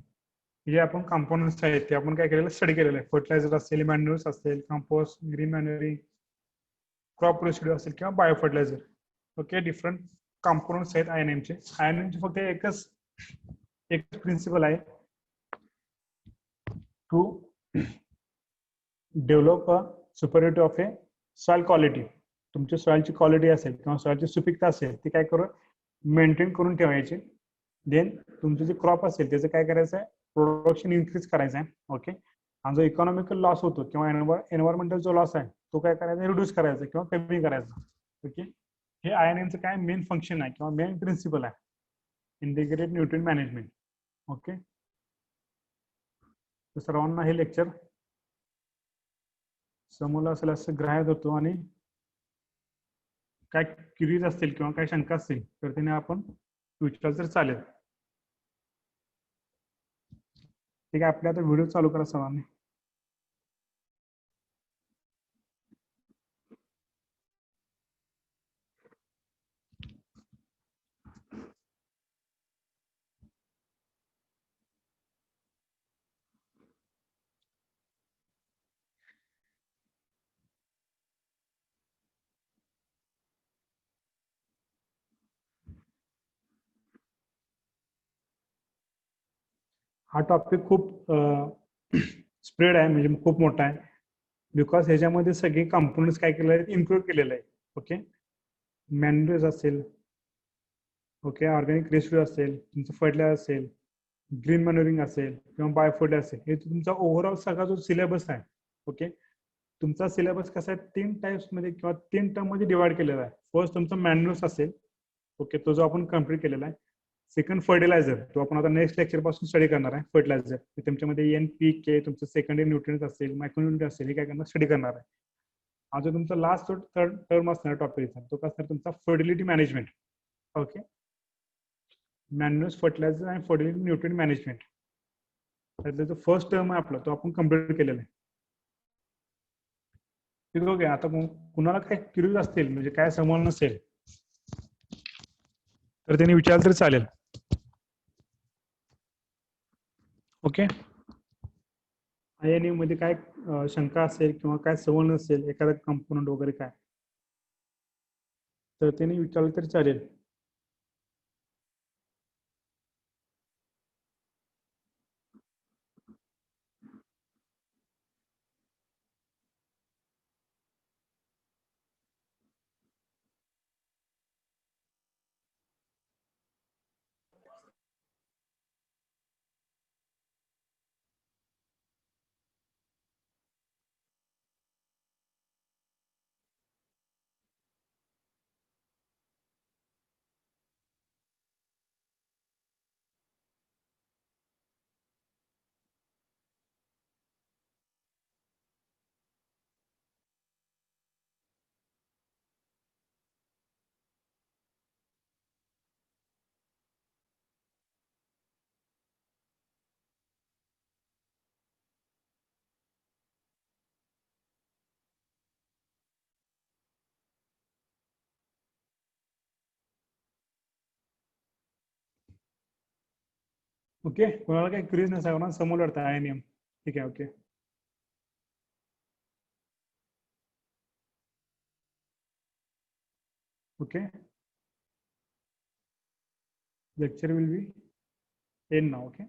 जे आपण कंपोनंट्स आहेत ते आपण काय केलेलं, स्टडी केलेलं आहे. फर्टिलायझर असेल, मॅन्युअर्स असेल, कंपोस्ट, ग्रीन मॅन्युअरिंग, क्रॉप रेसिड्यू असेल किंवा बायोफर्टिलायझर. ओके, डिफरंट कंपोनंट्स आहेत आयएनएमचे. आयएनएमचे फक्त एकच प्रिन्सिपल आहे, to develop a superiority of a soil quality. तुमची सॉइलची क्वालिटी असेल किंवा सॉइलची सुपीकता असेल ती काय करू मेंटेन करून ठेवायची. देन तुमचं जे क्रॉप असेल त्याचं काय करायचं आहे, प्रोडक्शन इन्क्रीज करायचं आहे. ओके, आणि जो इकॉनॉमिकल लॉस होतो किंवा एन्व्हायरमेंटल जो लॉस आहे तो काय करायचा, रिड्यूस करायचा किंवा कमी करायचा. ओके, हे आयएनएमचं काय मेन फंक्शन आहे किंवा मेन प्रिन्सिपल आहे, इंटिग्रेटेड न्यूट्रिएंट मॅनेजमेंट. ओके, तर सर्वांना हे लेक्चर समोर असेल असं ग्राह्य धरतो आणि काय क्युरीज असतील किंवा काय शंका असतील तर त्याने आपण विचारलं तर चालेल. ठीक आहे, आपल्या आता व्हिडिओ चालू करा सर्वांनी. हा टॉपिक खूप स्प्रेड आहे, म्हणजे खूप मोठा आहे. बिकॉज ह्याच्यामध्ये सगळे कंपोनंट्स काय केलेले आहेत, इन्क्लूड केलेले आहे. ओके, मॅन्युअल्स असेल, ओके, ऑर्गॅनिक रेसिड्यू असेल, तुमचं फर्टिलायझर असेल, ग्रीन मॅन्युरिंग असेल किंवा बायोफर्टिलायझर असेल, हे तुमचा ओव्हरऑल सगळा जो सिलेबस आहे. ओके, तुमचा सिलेबस कसा आहे, 3 टाइप्स मध्ये किंवा 3 टर्म मध्ये डिवाइड केलेला आहे. फर्स्ट तुमचा मॅन्युअल्स असेल, ओके, तो जो आपण कम्प्लीट केलेला आहे. सेकंड फर्टिलायझर, तो आपण आता नेक्स्ट लेक्चर पासून स्टडी करणार आहे. फर्टिलायझर तुमच्यामध्ये NPK, तुमचं सेकंडरी न्यूट्रिएंट असेल, मायक्रोन्यूट्रिएंट असेल, हे काय करणार, स्टडी करणार आहे. हा जो तुमचा लास्ट थर्ड टर्म असणार टॉपिकचा, तो कसं तुमचा fertility management. Okay, manuals, fertilizer आणि फर्टिलिटी न्यूट्रिएंट मॅनेजमेंट, त्यातला जो फर्स्ट टर्म आहे आपला, तो आपण कम्प्लीट केलेला आहे. ठीक आहे. आता कुणाला काय क्युरियस असतील, म्हणजे काय समजलं नसेल, तर त्यांनी विचारलं तरी चालेल. ओके, INA मध्ये काय शंका असेल किंवा काय समजलं नसेल, एखादा कंपोनंट वगैरे काय, तर त्यांनी विचारलं तरी चालेल. ओके, कोणाला काही क्युरियस नसावं, समोर वाटतं INM. ठीक आहे. Okay, okay, lecture will be end now. Okay.